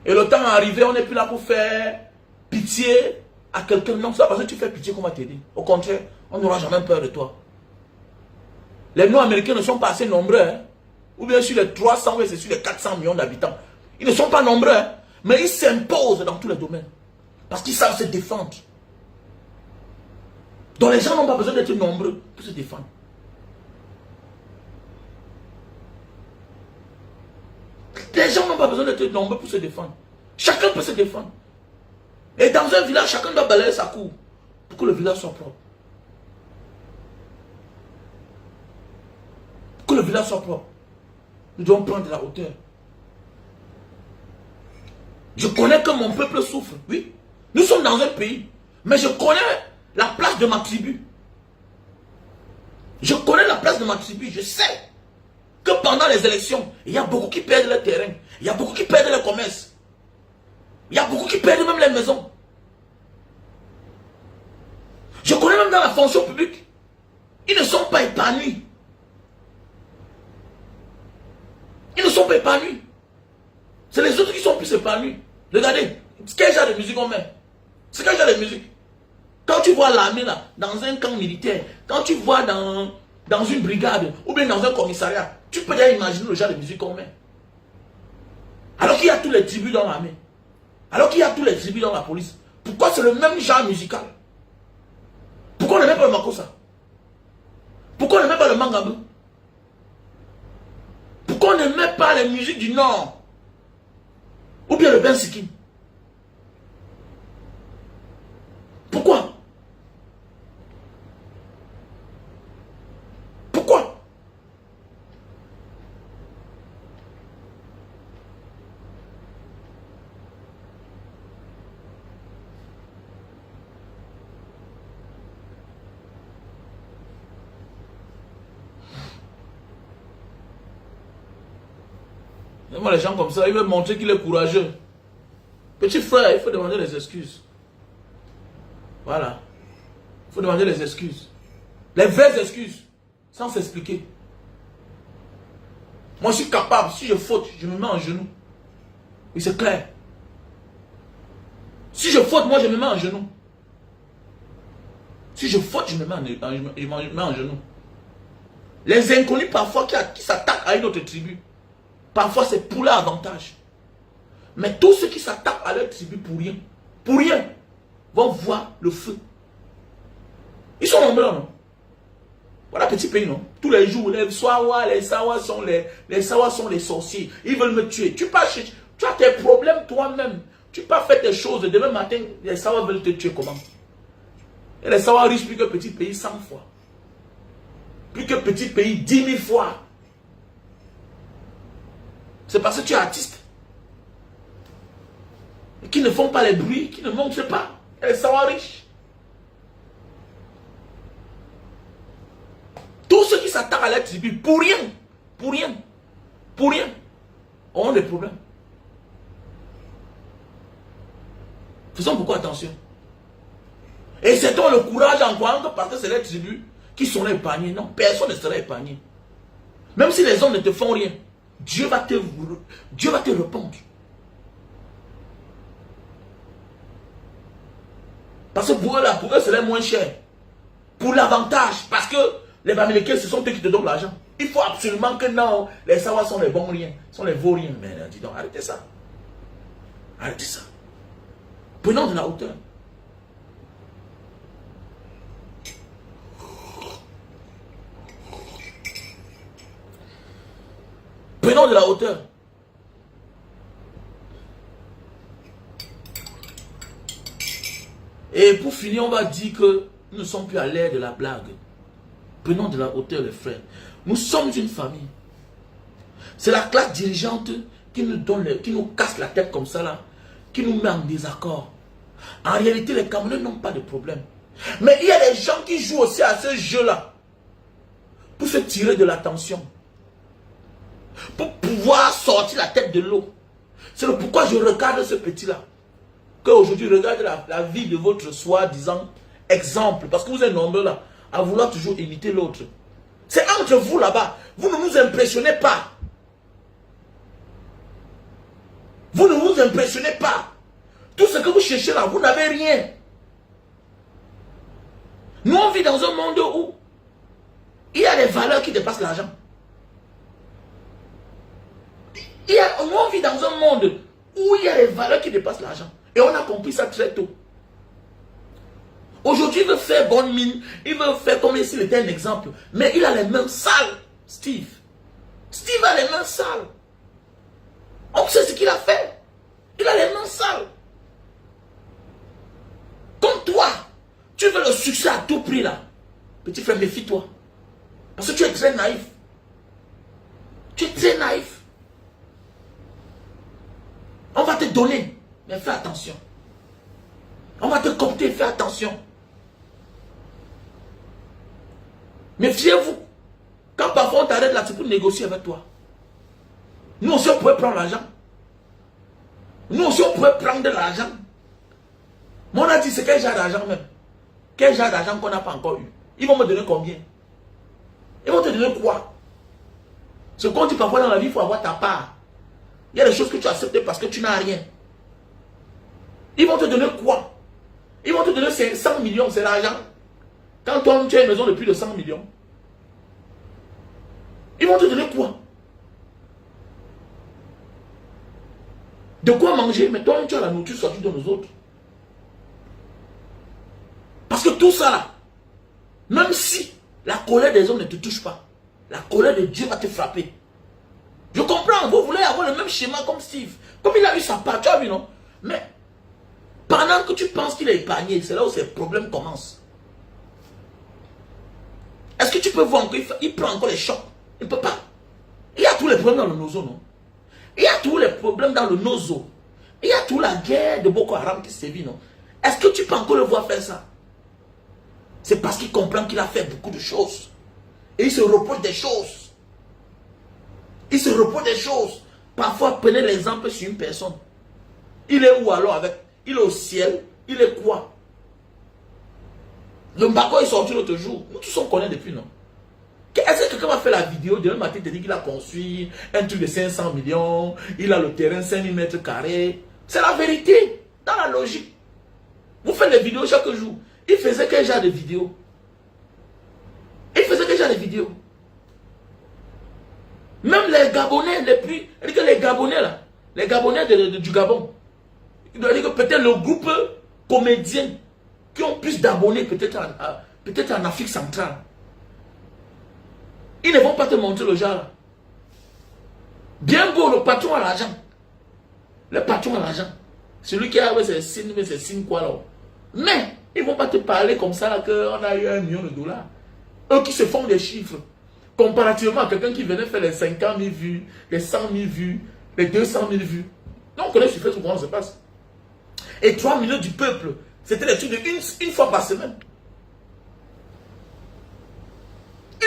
Et le temps est arrivé, on n'est plus là pour faire pitié à quelqu'un. Non, c'est pas parce que tu fais pitié qu'on va t'aider. Au contraire, on n'aura jamais peur de toi. Les Nord-Américains ne sont pas assez nombreux. Hein? Ou bien sur les 300, ou c'est sur les 400 millions d'habitants. Ils ne sont pas nombreux. Hein? Mais ils s'imposent dans tous les domaines. Parce qu'ils savent se défendre. Donc les gens n'ont pas besoin d'être nombreux pour se défendre. Les gens n'ont pas besoin d'être nombreux pour se défendre. Chacun peut se défendre. Et dans un village, chacun doit balayer sa cour pour que le village soit propre. Pour que le village soit propre, nous devons prendre de la hauteur. Je connais que mon peuple souffre, oui. Nous sommes dans un pays, mais je connais la place de ma tribu. Je connais la place de ma tribu, je sais que pendant les élections, il y a beaucoup qui perdent leur terrain, il y a beaucoup qui perdent leur commerce, il y a beaucoup qui perdent même les maisons. Je connais même dans la fonction publique, ils ne sont pas épanouis. Ils ne sont pas épanouis. C'est les autres qui sont plus épanouis. Regardez, quel genre de musique on met? C'est quel genre de musique? Quand tu vois l'armée là, dans un camp militaire, quand tu vois dans une brigade, ou bien dans un commissariat, tu peux déjà imaginer le genre de musique qu'on met. Alors qu'il y a tous les tribus dans l'armée. Alors qu'il y a tous les tribus dans la police. Pourquoi c'est le même genre musical? Pourquoi on ne met pas le makossa? Pourquoi on ne met pas le mangabou? Pourquoi on ne met pas les musiques du Nord? Ou bien le bensikin? Pourquoi? Pourquoi? Moi, les gens comme ça, ils veulent montrer qu'il est courageux. Petit frère, il faut demander les excuses. Voilà. Il faut demander les excuses. Les vraies excuses. Sans s'expliquer. Moi, je suis capable. Si je faute, je me mets en genoux. Oui, c'est clair. Si je faute, moi, je me mets en genoux. Si je faute, je me mets en genoux. Les inconnus, parfois, qui s'attaquent à une autre tribu, parfois, c'est pour leur avantage. Mais tous ceux qui s'attaquent à leur tribu pour rien, vont voir le feu. Ils sont nombreux, non? Voilà, petit pays, non? Tous les jours, les Sawas sont les sorciers. Ils veulent me tuer. Tu as tes problèmes toi-même. Tu peux faire tes choses. Demain matin, les Sawas veulent te tuer comment? Et les Sawas riches plus que petit pays 100 fois. Plus que petit pays 10 000 fois. C'est parce que tu es artiste. Qui ne font pas les bruits, qui ne montrent pas. Les Sawas riches. Tous ceux qui s'attaquent à la tribu, pour rien, ont des problèmes. Faisons beaucoup attention. Et c'est-on le courage en croyant que parce que c'est les tribus qui sont épargnés. Non, personne ne sera épargné. Même si les hommes ne te font rien, Dieu va te répondre. Parce que pour eux, c'est moins cher. Pour l'avantage, parce que les Américains, ce sont eux qui te donnent l'argent. Il faut absolument que non, les Sawas sont les bons riens, sont les vauriens. Mais dis donc, arrêtez ça. Arrêtez ça. Prenons de la hauteur. Prenons de la hauteur. Et pour finir, on va dire que nous ne sommes plus à l'ère de la blague. Prenons de la hauteur, les frères. Nous sommes une famille. C'est la classe dirigeante qui nous casse la tête comme ça là, qui nous met en désaccord. En réalité, les Camerounais n'ont pas de problème. Mais il y a des gens qui jouent aussi à ce jeu-là pour se tirer de l'attention. Pour pouvoir sortir la tête de l'eau. C'est pourquoi je regarde ce petit-là. Qu'aujourd'hui, regardez la vie de votre soi-disant exemple. Parce que vous êtes nombreux là, à vouloir toujours imiter l'autre. C'est entre vous là-bas. Vous ne nous impressionnez pas. Vous ne vous impressionnez pas. Tout ce que vous cherchez là, vous n'avez rien. Nous, on vit dans un monde où il y a des valeurs qui dépassent l'argent. On vit dans un monde où il y a des valeurs qui dépassent l'argent. Et on a compris ça très tôt. Aujourd'hui, il veut faire bonne mine. Il veut faire comme s'il était un exemple. Mais il a les mains sales, Steve. Steve a les mains sales. On sait ce qu'il a fait. Il a les mains sales. Comme toi, tu veux le succès à tout prix là. Petit frère, méfie-toi. Parce que tu es très naïf. Tu es très naïf. On va te donner, mais fais attention. On va te compter, fais attention. Méfiez-vous. Quand parfois on t'arrête là, c'est pour négocier avec toi. Nous aussi, on pourrait prendre l'argent. Nous aussi, on pourrait prendre de l'argent. Mais on a dit, c'est quel genre d'argent même? Quel genre d'argent qu'on n'a pas encore eu? Ils vont me donner combien? Ils vont te donner quoi? Ce qu'on dit parfois dans la vie, il faut avoir ta part. Il y a des choses que tu acceptes parce que tu n'as rien. Ils vont te donner quoi? Ils vont te donner 100 millions, c'est l'argent. Quand toi, tu as une maison de plus de 100 millions, ils vont te donner quoi? De quoi manger? Mais toi, tu as la nourriture sortie de nous autres. Parce que tout ça là, même si la colère des hommes ne te touche pas, la colère de Dieu va te frapper. Je comprends, vous voulez avoir le même schéma comme Steve. Comme il a eu sa part, tu as vu, non? Mais pendant que tu penses qu'il est épargné, c'est là où ces problèmes commencent. Est-ce que tu peux voir qu'il prend encore les chocs? Il ne peut pas. Il y a tous les problèmes dans le nozo, non? Il y a tous les problèmes dans le nozo. Il y a toute la guerre de Boko Haram qui sévit, non? Est-ce que tu peux encore le voir faire ça? C'est parce qu'il comprend qu'il a fait beaucoup de choses. Et il se reproche des choses. Il se reproche des choses. Parfois, prenez l'exemple sur une personne. Il est où alors avec? Il est au ciel. Il est quoi? Le Mbako est sorti l'autre jour. Nous tous on connaît depuis, non? Est-ce que quelqu'un va faire la vidéo? Demain matin, il te dit qu'il a construit un truc de 500 millions. Il a le terrain 5000 mètres carrés. C'est la vérité. Dans la logique. Vous faites des vidéos chaque jour. Il faisait quel genre de vidéos? Il faisait quel genre de vidéos? Même les Gabonais, les Gabonais là, les Gabonais du Gabon, il doit dire que peut-être le groupe comédien qui ont plus d'abonnés peut-être en Afrique centrale, ils ne vont pas te montrer le genre là. Bien beau, le patron a l'argent. Le patron a l'argent. Celui qui a ses signes, mais ses signes quoi là. Mais ils ne vont pas te parler comme ça là qu'on a eu $1 million. Eux qui se font des chiffres. Comparativement à quelqu'un qui venait faire les 50 000 vues, les 100 000 vues, les 200 000 vues. Donc on connaît sur Facebook comment ça se passe. Et 3 millions du peuple, c'était des trucs de une fois par semaine.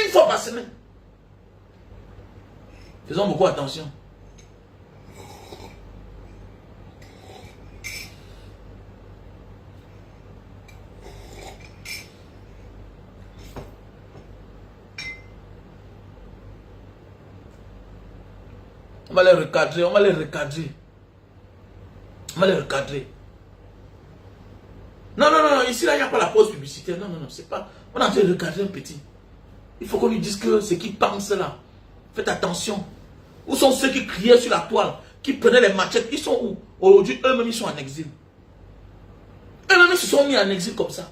Une fois par semaine. Faisons beaucoup attention. On va les recadrer, on va les recadrer. On va les recadrer. Non, non, non, ici là, il n'y a pas la pause publicitaire. Non, non, non, c'est pas. On est en train de recadrer un petit. Il faut qu'on lui dise que ce qu'il pense là. Faites attention. Où sont ceux qui criaient sur la toile, qui prenaient les machettes? Ils sont où? Aujourd'hui, eux-mêmes, ils sont en exil. Eux-mêmes, ils se sont mis en exil comme ça.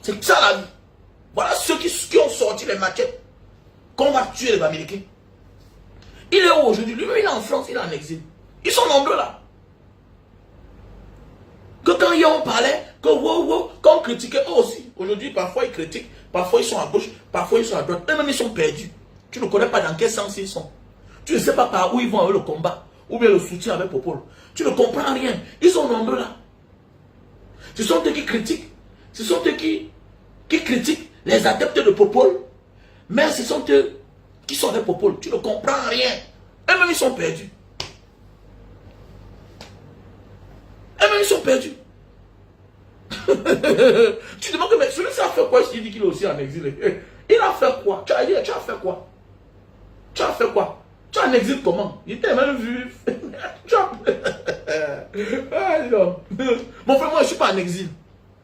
C'est ça la vie. Voilà ceux qui ont sorti les machettes. Qu'on va tuer les Américains. Il est où aujourd'hui? Lui-même, il est en France, il est en exil. Ils sont nombreux là. Que quand hier on parlait, que wow, quand on critiquait eux aussi. Aujourd'hui, parfois ils critiquent, parfois ils sont à gauche, parfois ils sont à droite. Eux-mêmes, ils sont perdus. Tu ne connais pas dans quel sens ils sont. Tu ne sais pas par où ils vont avec le combat, ou bien le soutien avec Popol. Tu ne comprends rien. Ils sont nombreux là. Ce sont eux qui critiquent. Ce sont eux qui critiquent les adeptes de Popol. Mais ce sont eux qui sont des Popol. Tu ne comprends rien. Eux-mêmes, ils sont perdus. Eux-mêmes, ils sont perdus. Tu demandes que mais celui-ci a fait quoi? Je dis qu'il est aussi en exil. Il a fait quoi? Tu as fait quoi? Tu as fait quoi? Tu as en exil comment? Il t'a même vu. Ah, non. Mon frère, moi je ne suis pas en exil.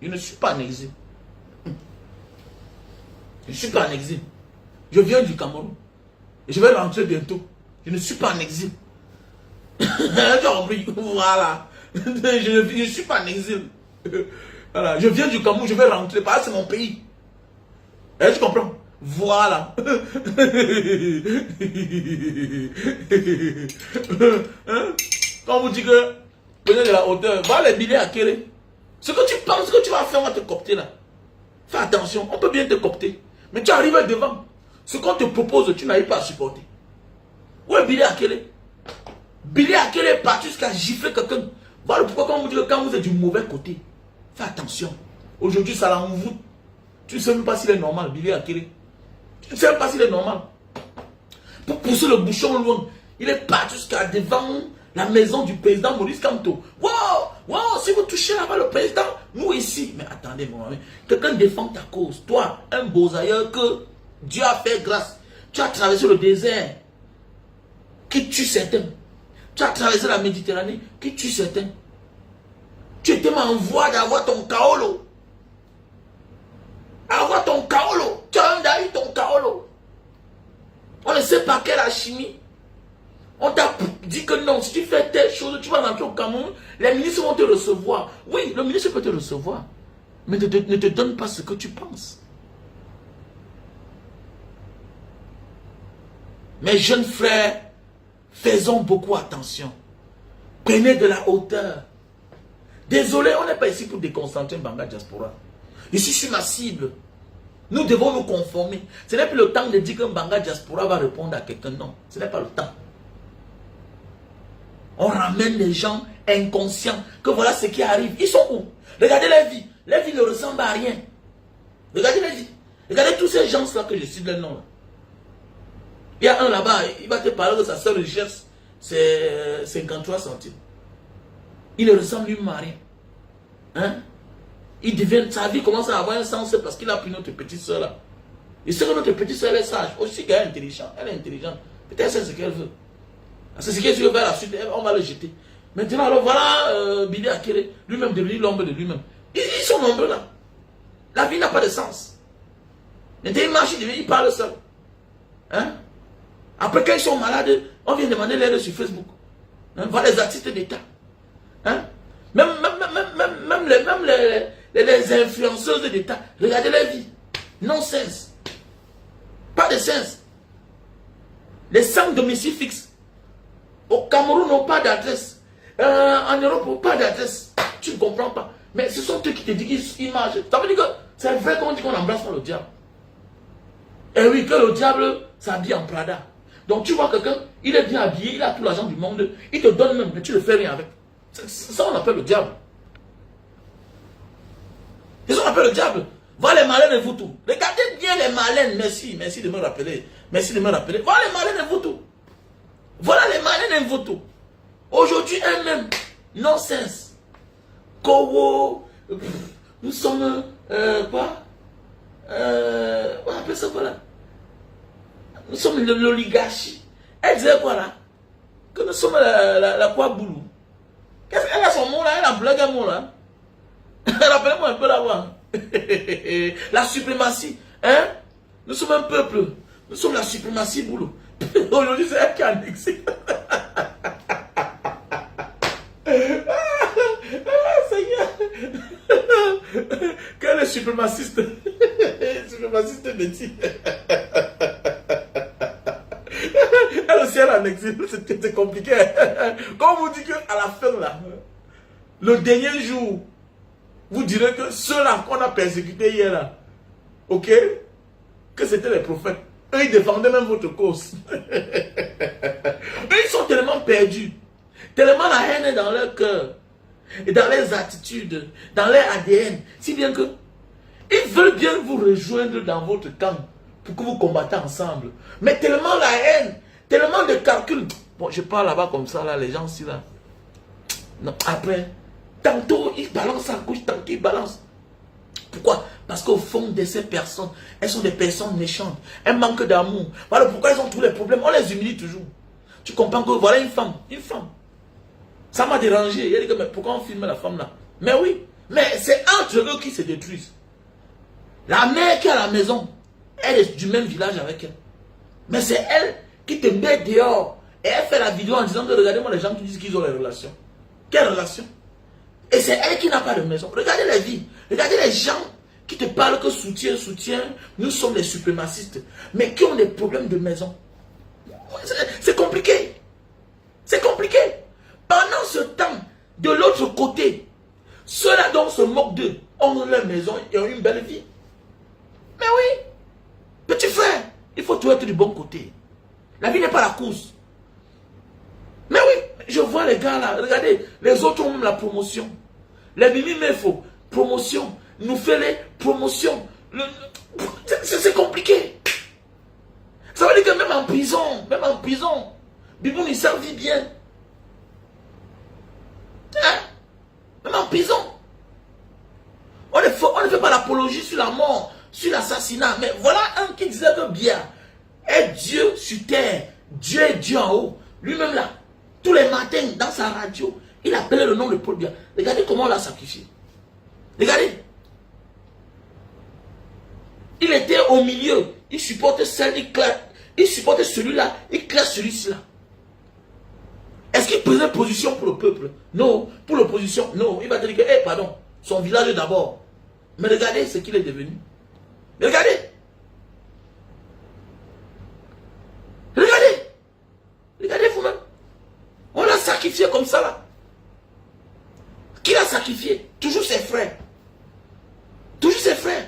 Je ne suis pas en exil. Je ne suis pas en exil. Je viens du Cameroun. Et je vais rentrer bientôt. Je ne suis pas en exil. Voilà. Je ne suis pas en exil. Voilà. Je viens du Cameroun, je vais rentrer. Parce que c'est mon pays. Tu comprends? Voilà. Hein? Quand on vous dit que venez de la hauteur, voilà les billets à Kéré. Ce que tu penses que tu vas faire, on va te copter là. Fais attention, on peut bien te copter. Mais tu arrives devant. Ce qu'on te propose, tu n'arrives pas à supporter. Où est Billy Akele? Billy Akele est parti jusqu'à gifler quelqu'un. Voilà pourquoi quand on vous dit que quand vous êtes du mauvais côté, fais attention. Aujourd'hui, ça l'envoûte. Tu ne sais même pas s'il est normal, Billy Akele. Tu ne sais même pas s'il est normal. Pour pousser le bouchon loin, il est parti jusqu'à devant la maison du président Maurice Kamto. Wow, wow, si vous touchez là-bas le président, nous ici. Mais attendez, mon ami, quelqu'un défend ta cause. Toi, un beau ailleurs que Dieu a fait grâce. Tu as traversé le désert qui tue certains. Tu as traversé la Méditerranée qui tue certains. Tu étais en voie d'avoir ton kaolo. Avoir ton kaolo. Tu as même eu ton kaolo. On ne sait pas quelle alchimie. On t'a dit que non, si tu fais telle chose, tu vas rentrer au Cameroun, les ministres vont te recevoir. Oui, le ministre peut te recevoir. Mais ne te donne pas ce que tu penses. Mes jeunes frères, faisons beaucoup attention. Prenez de la hauteur. Désolé, on n'est pas ici pour déconcentrer Mbanga Diaspora. Ici, je suis ma cible. Nous devons nous conformer. Ce n'est plus le temps de dire que Mbanga Diaspora va répondre à quelqu'un. Non, ce n'est pas le temps. On ramène les gens inconscients. Que voilà ce qui arrive. Ils sont où? Regardez les vies. Les vies ne ressemblent à rien. Regardez les vies. Regardez tous ces gens-là que je cite le nom. Là. Il y a un là-bas, il va te parler de sa seule richesse, c'est 53 centimes. Il ne ressemble lui à rien. Hein? Il devient, sa vie commence à avoir un sens parce qu'il a pris notre petite soeur là. Et c'est que notre petite soeur est sage, aussi qu'elle est intelligente. Elle est intelligente. Peut-être c'est ce qu'elle veut. C'est ce qu'elle veut faire la suite, on va le jeter. Maintenant, alors voilà, Billy Akele, lui-même devenu l'ombre de lui-même. Ils sont nombreux là. La vie n'a pas de sens. Maintenant, il marche, il parle seul. Hein? Après, quand ils sont malades, on vient demander l'aide sur Facebook. Hein? Voilà les artistes d'État. Hein? Même les influenceuses d'État. Regardez leur vie. Non-sens. Pas de sens. Les 5 domiciles fixes. Au Cameroun, n'ont pas d'adresse. En Europe, pas d'adresse. Tu ne comprends pas. Mais ce sont eux qui te disent qu'ils marchent. Ça veut dire que c'est vrai qu'on dit qu'on embrasse pas le diable. Et oui, que le diable s'habille en Prada. Donc tu vois quelqu'un, il est bien habillé, il a tout l'argent du monde, il te donne même, mais tu ne fais rien avec. Ça on appelle le diable. C'est ça on appelle le diable. Voilà les malins et vous tout. Regardez bien les malins, merci de me rappeler. Merci de me rappeler. Voilà les malins et vous tout. Voilà les malins et vous tout. Aujourd'hui, eux-mêmes, non-sens. Kowo, nous sommes, quoi? On appelle ça quoi là? Nous sommes l'oligarchie. Elle disait quoi là? Que nous sommes la quoi boulou. Elle a son mot là, elle a blague un mot là. Rappelez-moi un peu là-bas. La suprématie. Hein? Nous sommes un peuple. Nous sommes la suprématie boulou. Aujourd'hui c'est elle qui a annexé. Quel est suprémaciste? Suprémaciste métier. Elle aussi elle en exil, c'est compliqué. Quand on vous dit qu'à la fin là, le dernier jour, vous direz que ceux-là qu'on a persécutés hier là, ok, que c'était les prophètes. Eux ils défendaient même votre cause. Eux ils sont tellement perdus, tellement la haine est dans leur cœur, et dans leurs attitudes, dans leur ADN, si bien que ils veulent bien vous rejoindre dans votre camp pour que vous combattez ensemble. Mais tellement la haine, tellement de calculs. Bon, je parle là-bas comme ça, là, les gens aussi là. Non, après, tantôt ils balancent à gauche, tantôt ils balancent. Pourquoi? Parce qu'au fond de ces personnes, elles sont des personnes méchantes. Elles manquent d'amour. Voilà pourquoi elles ont tous les problèmes. On les humilie toujours. Tu comprends que voilà une femme. Ça m'a dérangé. Il a dit que mais pourquoi on filme la femme là? Mais oui, mais c'est entre eux qui se détruisent. La mère qui est à la maison, elle est du même village avec elle. Mais c'est elle qui te met dehors. Et elle fait la vidéo en disant que regardez-moi les gens qui disent qu'ils ont les relations. Quelle relation? Et c'est elle qui n'a pas de maison. Regardez les vies. Regardez les gens qui te parlent que soutien, nous sommes les suprémacistes, mais qui ont des problèmes de maison. C'est compliqué. C'est compliqué. Pendant ce temps, de l'autre côté, ceux-là dont on se moque d'eux ont leur maison et ont une belle vie. Mais oui, petit frère, il faut tout être du bon côté. La vie n'est pas la course. Mais oui, je vois les gars là, regardez, les autres ont même la promotion. Les mimi faut promotion, nous fait les promotions. C'est compliqué. Ça veut dire que même en prison, Biboun il servit bien. Hein? Même en prison. On ne fait pas l'apologie sur la mort, sur l'assassinat. Mais voilà un qui disait que bien est Dieu sur terre. Dieu est Dieu en haut. Lui-même là, tous les matins dans sa radio, il appelait le nom de Paul Biya. Regardez comment on l'a sacrifié. Regardez. Il était au milieu. Il supportait celle, il supportait celui-là, il classe celui-ci là. Est-ce qu'il prenait position pour le peuple? Non. Pour l'opposition? Non. Il va te dire que, pardon, son village d'abord. Mais regardez ce qu'il est devenu. Regardez. Regardez. Regardez vous-même. On l'a sacrifié comme ça là. Qui l'a sacrifié? Toujours ses frères. Toujours ses frères.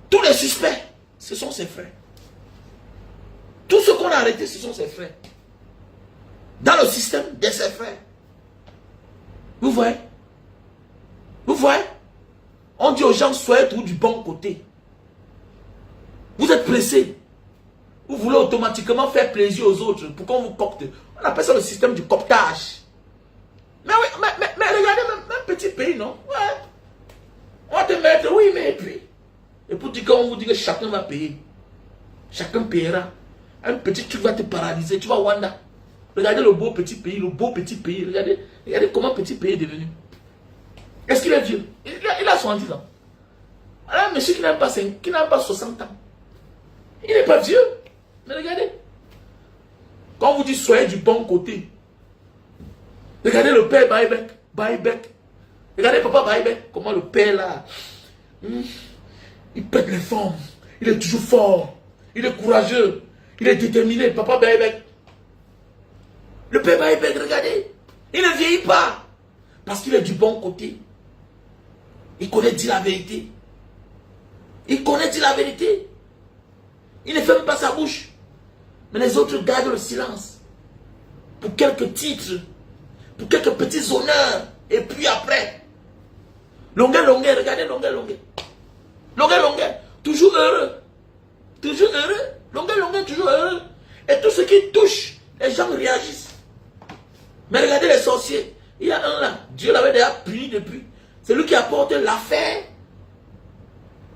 Tous les suspects, ce sont ses frères. Tous ceux qu'on a arrêtés, ce sont ses frères. Dans le système de ses frères. Vous voyez? Vous voyez? On dit aux gens, soyez tout du bon côté. Vous êtes pressés. Vous voulez automatiquement faire plaisir aux autres pour qu'on vous copte. On appelle ça le système du coptage. Mais oui, mais regardez, même petit pays, non? Ouais. On va te mettre, oui, mais et puis. Et pour dire qu'on vous dit que chacun va payer. Chacun paiera. Un petit truc va te paralyser. Tu vas Wanda. Regardez le beau petit pays, Regardez, regardez comment petit pays est devenu. Est-ce qu'il est vieux? Il a 70 ans. Alors, un monsieur qui n'a pas 60 ans. Il n'est pas vieux. Mais regardez. Quand on vous dit soyez du bon côté. Regardez le père Baïbek. Regardez papa Baïbek. Comment le père là. Il pète les formes. Il est toujours fort. Il est courageux. Il est déterminé. Papa Baïbek. Le père Baïbek, regardez. Il ne vieillit pas. Parce qu'il est du bon côté. Il connaît dire la vérité. Il connaît dire la vérité. Il ne ferme pas sa bouche. Mais les autres gardent le silence. Pour quelques titres. Pour quelques petits honneurs. Et puis après. Longueur, regardez, longueur. Longueur. Toujours heureux. Toujours heureux. Longueur, toujours heureux. Et tout ce qui touche, les gens réagissent. Mais regardez les sorciers. Il y a un là. Dieu l'avait déjà puni depuis. C'est lui qui apporte l'affaire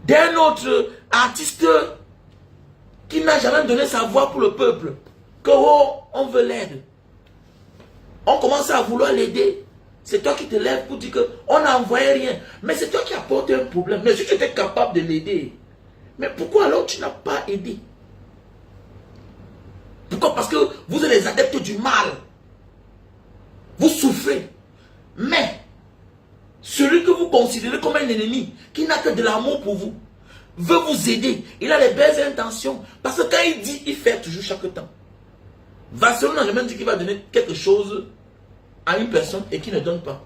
d'un autre artiste qui n'a jamais donné sa voix pour le peuple. Que on veut l'aide. On commence à vouloir l'aider. C'est toi qui te lèves pour dire qu'on n'a envoyé rien. Mais c'est toi qui apportes un problème. Mais si tu étais capable de l'aider, mais pourquoi alors tu n'as pas aidé? Pourquoi? Parce que vous êtes les adeptes du mal. Vous souffrez. Mais celui que vous considérez comme un ennemi, qui n'a que de l'amour pour vous, veut vous aider. Il a les belles intentions. Parce que quand il dit, il fait toujours chaque temps. Vasselon n'a jamais dit qu'il va donner quelque chose à une personne et qui ne donne pas.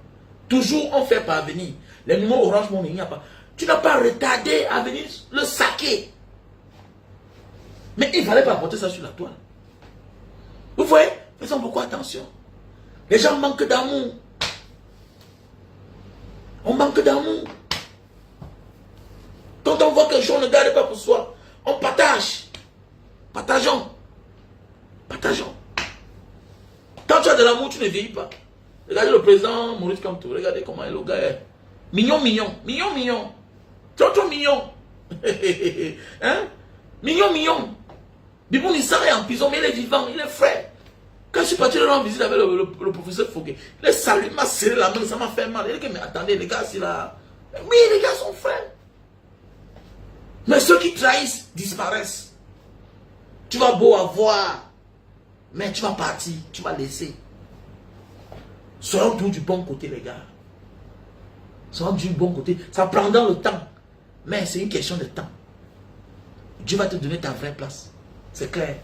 Toujours on fait parvenir. Les numéros orange, il n'y a pas. Tu n'as pas retardé à venir le saquer. Mais il ne fallait pas apporter ça sur la toile. Vous voyez? Faisons beaucoup attention. Les gens manquent d'amour. On manque d'amour. Quand on voit que les gens ne gardent pas pour soi, on partage. Partageons. Quand tu as de l'amour, tu ne vieillis pas. Regardez le président Maurice Kamto. Regardez comment le gars est. Mignon. Trop mignon. Hein? Mignon. Biboun Issa est en prison, mais il est vivant, il est frais. Quand je suis parti rendre visite avec le professeur Fouquet, il est salué, il m'a serré la main, ça m'a fait mal. Il a dit, mais attendez, les gars, c'est là. Oui, les gars sont frères. Mais ceux qui trahissent disparaissent. Tu vas beau avoir, mais tu vas partir, tu vas laisser. Soyons tous du bon côté, les gars. Soyons du bon côté. Ça prendra le temps. Mais c'est une question de temps. Dieu va te donner ta vraie place. C'est clair.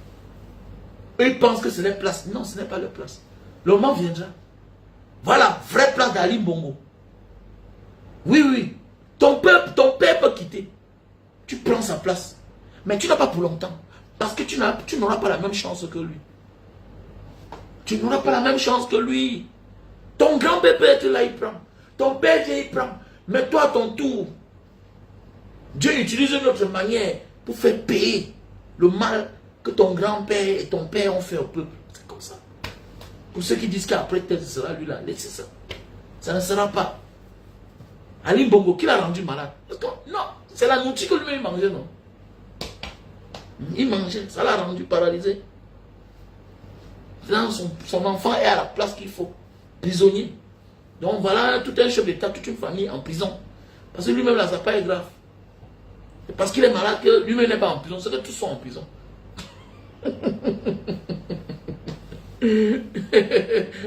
Eux, ils pensent que c'est leur place. Non, ce n'est pas leur place. Le moment viendra. Voilà, vraie place d'Ali Bongo. Oui, oui. Ton père peut quitter. Tu prends sa place. Mais tu n'as pas pour longtemps. Parce que tu n'auras pas la même chance que lui. Tu n'auras pas la même chance que lui. Ton grand-père peut être là, il prend. Ton père, il prend. Mais toi, à ton tour, Dieu utilise une autre manière pour faire payer le mal que ton grand-père et ton père ont fait au peuple. C'est comme ça. Pour ceux qui disent qu'après, peut-être ce sera lui là, laissez ça. Ça ne sera pas. Ali Bongo, qui l'a rendu malade? Non, c'est la nourriture que lui-même mangeait, non? Il mangeait, ça l'a rendu paralysé. Là, son enfant est à la place qu'il faut. Prisonnier. Donc voilà tout un chef d'État, toute une famille en prison. Parce que lui-même là, ça n'a pas été grave. C'est parce qu'il est malade que lui-même n'est pas en prison. C'est que tous sont en prison.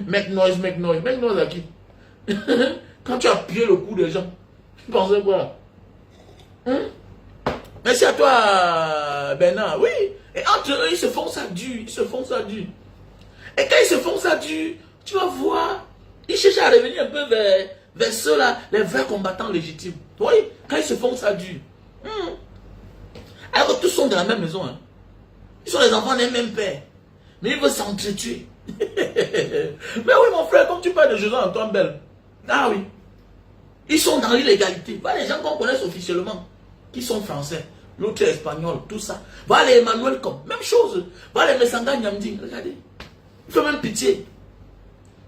Make noise à qui? Quand tu as pillé le cou des gens, tu pensais quoi? Merci à toi, Bernard. Oui. Et entre eux, ils se font ça dur. Ils se font ça dur. Et quand ils se font ça dur, tu vas voir, ils cherchent à revenir un peu vers ceux-là, les vrais combattants légitimes. Oui, quand ils se font ça dur. Alors que tous sont dans la même maison. Hein. Ils sont les enfants d'un même père. Mais ils veulent s'entretuer. Mais oui, mon frère, comme tu parles de José-Antoine Bell. Ah oui. Ils sont dans l'illégalité. Voilà les gens qu'on connaît officiellement, qui sont français. L'autre est espagnol, tout ça. Voilà les Emmanuel comme, même chose. Voilà les Messanga Nyamdi, regardez. Il fait même pitié.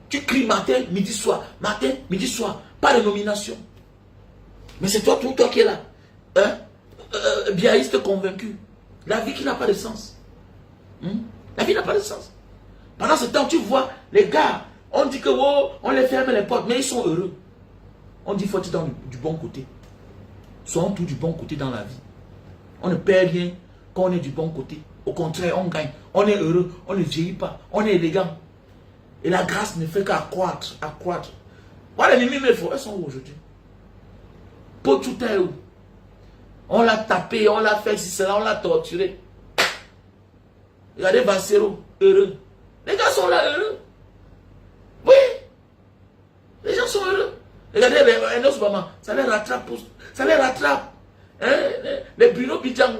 Tu cries matin, midi, soir. Matin, midi, soir. Pas de nomination. Mais c'est toi qui es là. Hein? Biaïste convaincu. La vie qui n'a pas de sens. La vie n'a pas de sens. Pendant ce temps, tu vois, les gars, on dit que oh, on les ferme les portes, mais ils sont heureux. On dit qu'il faut être du bon côté. Soyons tous du bon côté dans la vie. On ne perd rien quand on est du bon côté. Au contraire, on gagne. On est heureux, on ne vieillit pas, on est élégant. Et la grâce ne fait qu'accroître, accroître. Voilà les mimimes, elles sont où aujourd'hui? Pochuta est où? On l'a tapé, on l'a fait si cela, on l'a torturé. Regardez Bassero, heureux. Les gars sont là heureux. Oui. Les gens sont heureux. Regardez les Enos Bama, ça les rattrape. Ça les rattrape. Hein? Les Bruno Bidjang,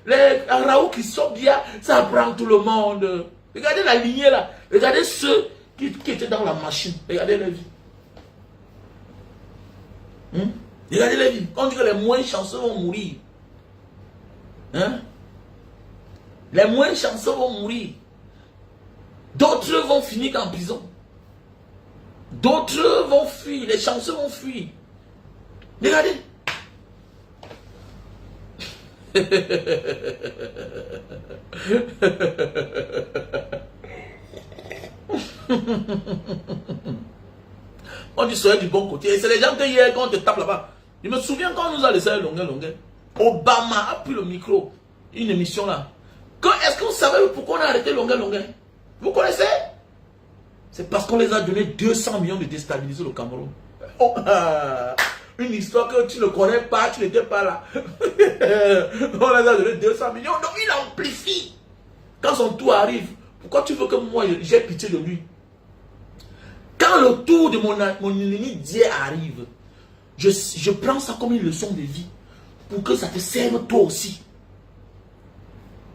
les Raoult qui sont bien, ça prend tout le monde. Regardez la lignée là. Regardez ceux qui étaient dans la machine. Regardez les vies. Regardez les vies. On dit que les moins chanceux vont mourir. Hein? Les moins chanceux vont mourir. D'autres vont finir en prison. D'autres vont fuir. Les chanceux vont fuir. Regardez. On dit soyez du bon côté. Et c'est les gens que hier quand on te tape là-bas. Je me souviens quand on nous a laissé longueur. Obama a pris le micro. Une émission là. Est-ce qu'on savait pourquoi on a arrêté longueur? Vous connaissez? C'est parce qu'on les a donné 200 millions de déstabiliser le Cameroun. Oh, une histoire que tu ne connais pas, tu n'étais pas là. On les a donné 200 millions. Donc il amplifie. Quand son tour arrive, pourquoi tu veux que moi j'ai pitié de lui? Quand le tour de mon ennemi Dieu arrive, je prends ça comme une leçon de vie. Pour que ça te serve toi aussi.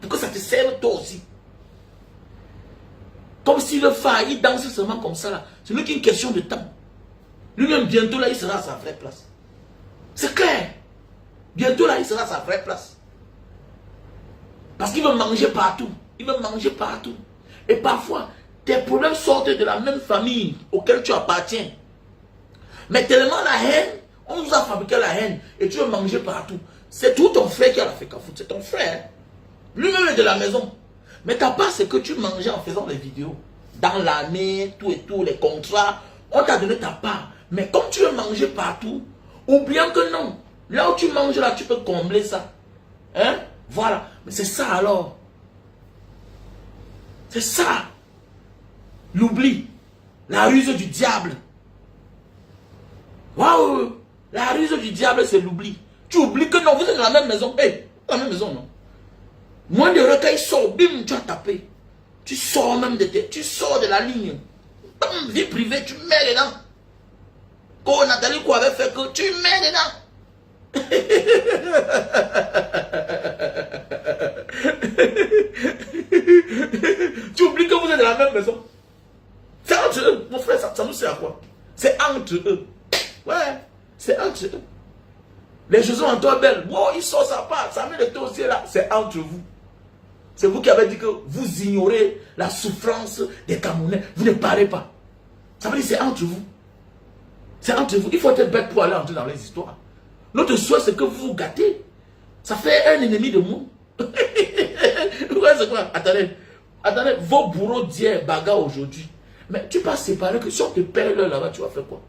Pour que ça te serve toi aussi. Comme si le phare, il danse seulement comme ça là. Ce n'est qu'une question de temps. Lui-même, bientôt là, il sera à sa vraie place. C'est clair. Bientôt là, il sera à sa vraie place. Parce qu'il veut manger partout. Il veut manger partout. Et parfois, tes problèmes sortent de la même famille auquel tu appartiens. Mais tellement la haine, on nous a fabriqué la haine et tu veux manger partout. C'est tout ton frère qui a la fait qu'à foutre. C'est ton frère. Lui-même est de la maison. Mais ta part, c'est que tu mangeais en faisant les vidéos. Dans l'année, tout et tout, les contrats. On t'a donné ta part. Mais comme tu veux manger partout, oubliant que non. Là où tu manges, là, tu peux combler ça. Hein? Voilà. Mais c'est ça alors. C'est ça. L'oubli. La ruse du diable. Waouh! La ruse du diable, c'est l'oubli. Tu oublies que non, vous êtes dans la même maison. Hey, dans la même maison, non. Moins de recueil sort, bim, tu as tapé. Tu sors même tu sors de la ligne. Bam, vie privée, tu mets dedans. Quand Nathalie quoi avait fait que tu mets dedans. Tu oublies que vous êtes dans la même maison. C'est entre eux, mon frère, ça nous sert à quoi? C'est entre eux. Ouais, c'est entre eux. Les José Antoine Belle, wow, il sort sa part, ça met le dossier là, c'est entre vous. C'est vous qui avez dit que vous ignorez la souffrance des Camerounais, vous ne parlez pas. Ça veut dire que c'est entre vous. C'est entre vous. Il faut être bête pour aller entrer dans les histoires. Notre souhait, c'est que vous vous gâtez. Ça fait un ennemi de nous. Attendez, attendez, vos bourreaux d'hier bagarrent aujourd'hui. Mais tu peux séparer que si on te perd l'heure là-bas, tu vas faire quoi?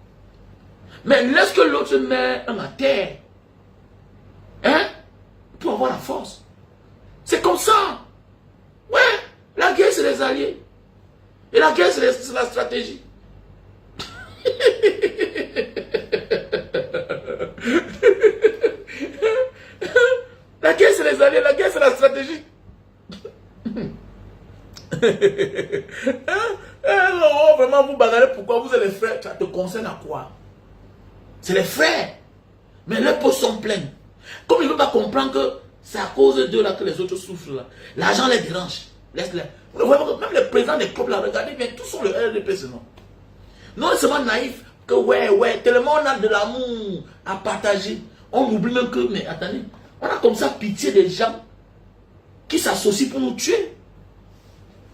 Mais laisse que l'autre met un à terre. Hein? Pour avoir la force. C'est comme ça. Ouais, la guerre c'est les alliés. Et la guerre c'est la stratégie. La guerre c'est les alliés, la guerre c'est la stratégie. Oh, vraiment vous bagarrez pourquoi vous êtes les frères? Ça te concerne à quoi? C'est les frères. Mais leurs peaux sont pleines. Comme ils ne veulent pas comprendre que c'est à cause d'eux là que les autres souffrent là. L'argent les dérange. Laisse-les. Même les présidents des clubs là, regardez bien, tous sont le RDP sinon. Non seulement naïf, que ouais, tellement on a de l'amour à partager. On oublie même que, mais attendez, on a comme ça pitié des gens qui s'associent pour nous tuer.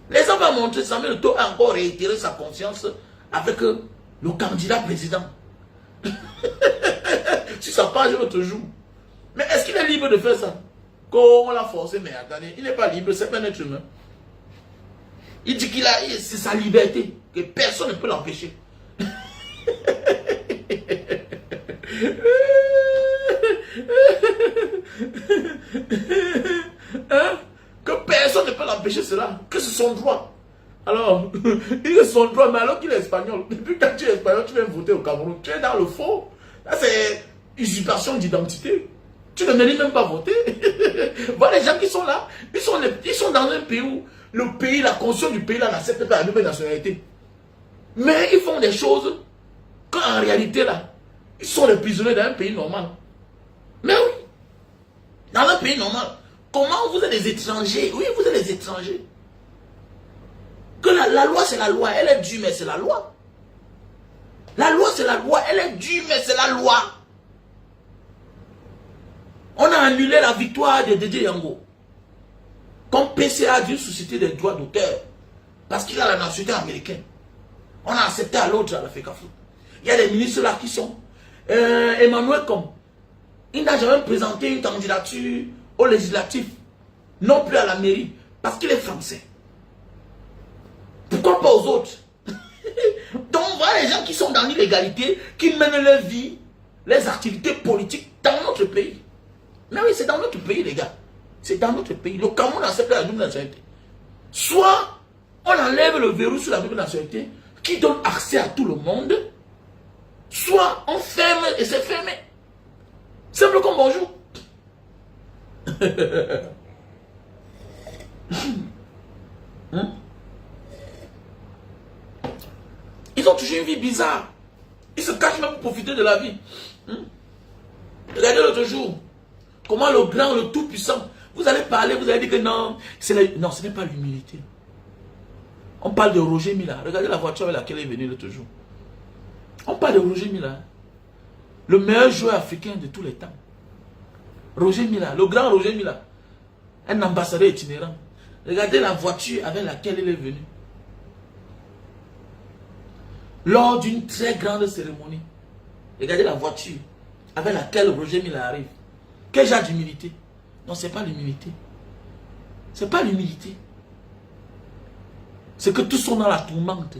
Les gens vont montrer, Samuel Eto'o a encore réitéré sa conscience avec le candidat président. Sur sa page l'autre jour. Mais est-ce qu'il est libre de faire ça? Quand on l'a forcé, mais attendez, il n'est pas libre, c'est pas un être humain. Il dit qu'il a, c'est sa liberté, que personne ne peut l'empêcher. Hein? Que personne ne peut l'empêcher cela, que c'est son droit. Alors, il est son droit, mais alors qu'il est espagnol, depuis quand tu es espagnol, tu viens voter au Cameroun, tu es dans le faux. Là, c'est usurpation d'identité. Tu ne mérites même pas voter. Voilà les gens qui sont là, ils sont dans un pays où le pays, la conscience du pays là n'accepte pas la double nationalité. Mais ils font des choses qu'en réalité là, ils sont les prisonniers d'un pays normal. Mais oui, dans un pays normal. Comment vous êtes des étrangers? Oui, vous êtes des étrangers. Que la loi c'est la loi, elle est due mais c'est la loi. La loi c'est la loi, elle est due mais c'est la loi. On a annulé la victoire de Dédé Yango. Comme PCA d'une société des droits d'auteur. Parce qu'il a la nationalité américaine. On a accepté à l'autre à la FECAFOOT. Il y a des ministres là qui sont. Emmanuel Com. Il n'a jamais présenté une candidature au législatif. Non plus à la mairie. Parce qu'il est français. Pourquoi pas aux autres? Donc voilà les gens qui sont dans l'illégalité, qui mènent leur vie, les activités politiques dans notre pays. Mais oui, c'est dans notre pays, les gars. C'est dans notre pays. Le Cameroun accepte la double nationalité. Soit on enlève le verrou sur la double nationalité qui donne accès à tout le monde, soit on ferme et c'est fermé. Simple comme bonjour. Ils ont toujours une vie bizarre. Ils se cachent même pour profiter de la vie. Regardez l'autre jour. Comment le grand, le tout-puissant, vous allez parler, vous allez dire que non, non, ce n'est pas l'humilité. On parle de Roger Mila. Regardez la voiture avec laquelle il est venu l'autre jour. On parle de Roger Mila. Le meilleur joueur africain de tous les temps. Roger Mila, le grand Roger Mila. Un ambassadeur itinérant. Regardez la voiture avec laquelle il est venu. Lors d'une très grande cérémonie. Regardez la voiture avec laquelle Roger Mila arrive. Quel genre d'humilité? Non, ce n'est pas l'humilité. Ce n'est pas l'humilité. C'est que tous sont dans la tourmente.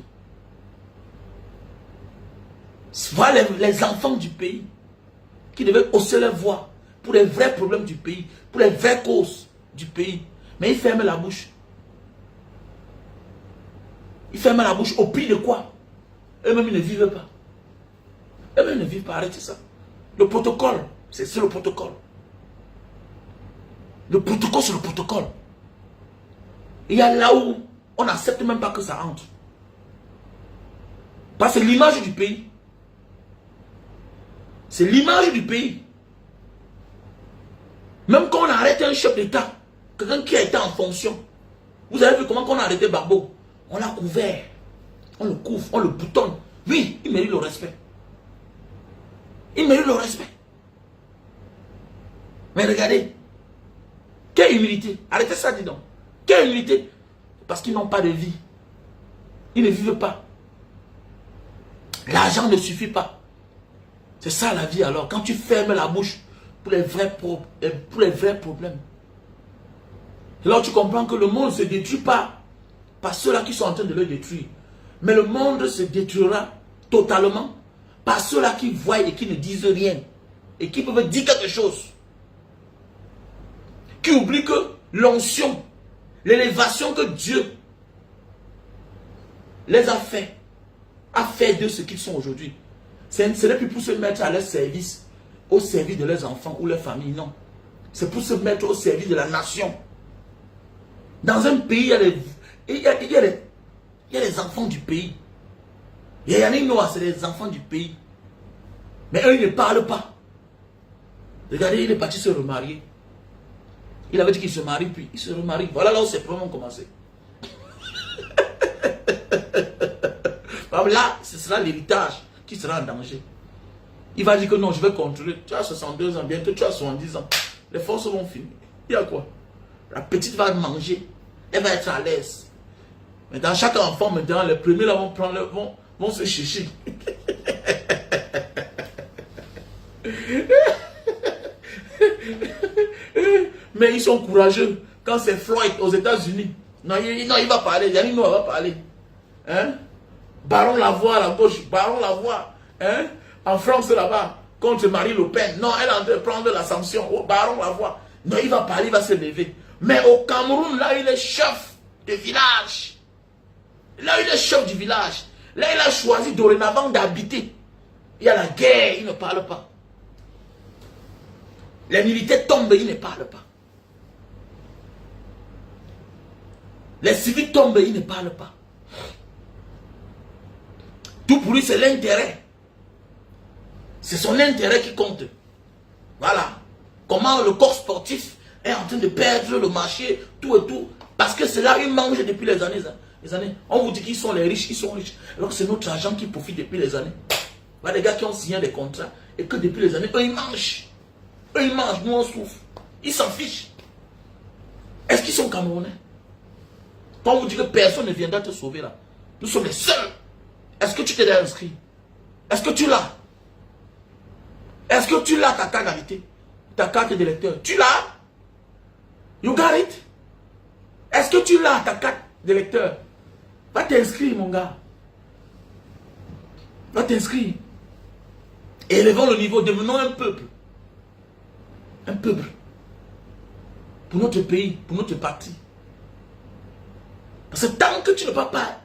Voilà les enfants du pays qui devaient hausser leur voix pour les vrais problèmes du pays, pour les vraies causes du pays. Mais ils ferment la bouche. Ils ferment la bouche au prix de quoi? Eux-mêmes, ils ne vivent pas. Eux-mêmes ne vivent pas. Arrêtez ça. Le protocole, C'est le protocole. Le protocole, c'est le protocole. Il y a là où on n'accepte même pas que ça entre. Parce que c'est l'image du pays. C'est l'image du pays. Même quand on arrête un chef d'État, quelqu'un qui a été en fonction, vous avez vu comment on a arrêté Gbagbo? On l'a couvert. On le couvre, on le boutonne. Oui, il mérite le respect. Il mérite le respect. Mais regardez, quelle humilité. Arrêtez ça, dis donc. Quelle humilité. Parce qu'ils n'ont pas de vie. Ils ne vivent pas. L'argent ne suffit pas. C'est ça la vie alors. Quand tu fermes la bouche pour les vrais problèmes. Alors tu comprends que le monde ne se détruit pas par ceux-là qui sont en train de le détruire. Mais le monde se détruira totalement par ceux-là qui voient et qui ne disent rien. Et qui peuvent dire quelque chose. Qui oublient que l'onction, l'élévation que Dieu les a fait de ce qu'ils sont aujourd'hui. Ce n'est plus pour se mettre à leur service, au service de leurs enfants ou leurs familles, non. C'est pour se mettre au service de la nation. Dans un pays, il y a les enfants du pays. Il y a Yannick Noah, c'est les enfants du pays. Mais eux, ils ne parlent pas. Regardez, il est parti se remarier. Il avait dit qu'il se marie, puis il se remarie. Voilà là où c'est vraiment commencé. Là, ce sera l'héritage qui sera en danger. Il va dire que non, je vais contrôler. Tu as 62 ans, bientôt tu as 70 ans. Les forces vont finir. Il y a quoi? La petite va manger. Elle va être à l'aise. Mais dans chaque enfant, maintenant, les premiers là vont se chercher. Mais ils sont courageux. Quand c'est Floyd aux États-Unis, non, il va parler. Yannick Noah va parler. Hein? Baron Lavoie à la gauche, Baron Lavoie. Hein? En France là-bas, contre Marine Le Pen. Non, elle est en train de prendre la sanction. Oh, Baron Lavoie. Non, il va parler, il va se lever. Mais au Cameroun, là, il est chef de village. Là, il est chef du village. Là, il a choisi dorénavant d'habiter. Il y a la guerre, il ne parle pas. Les militaires tombent, il ne parle pas. Les civils tombent, il ne parle pas. Tout pour lui, c'est l'intérêt. C'est son intérêt qui compte. Voilà. Comment le corps sportif est en train de perdre le marché, tout et tout. Parce que c'est là qu'ils mangent depuis les années. On vous dit qu'ils sont les riches, ils sont riches. Alors que c'est notre argent qui profite depuis les années. Voilà les gars qui ont signé des contrats et que depuis les années, eux ils mangent. Eux ils mangent, nous on souffre. Ils s'en fichent. Est-ce qu'ils sont Camerounais? Quand on vous dit que personne ne viendra te sauver là, nous sommes les seuls. Est-ce que tu t'es inscrit? Est-ce que tu l'as? Est-ce que tu l'as ta carte d'identité? Ta carte d'électeur? Tu l'as? You got it? Est-ce que tu l'as ta carte d'électeur? Va t'inscrire mon gars. Va t'inscrire. Élevons le niveau, devenons un peuple. Un peuple. Pour notre pays, pour notre parti. Parce que tant que tu ne vas pas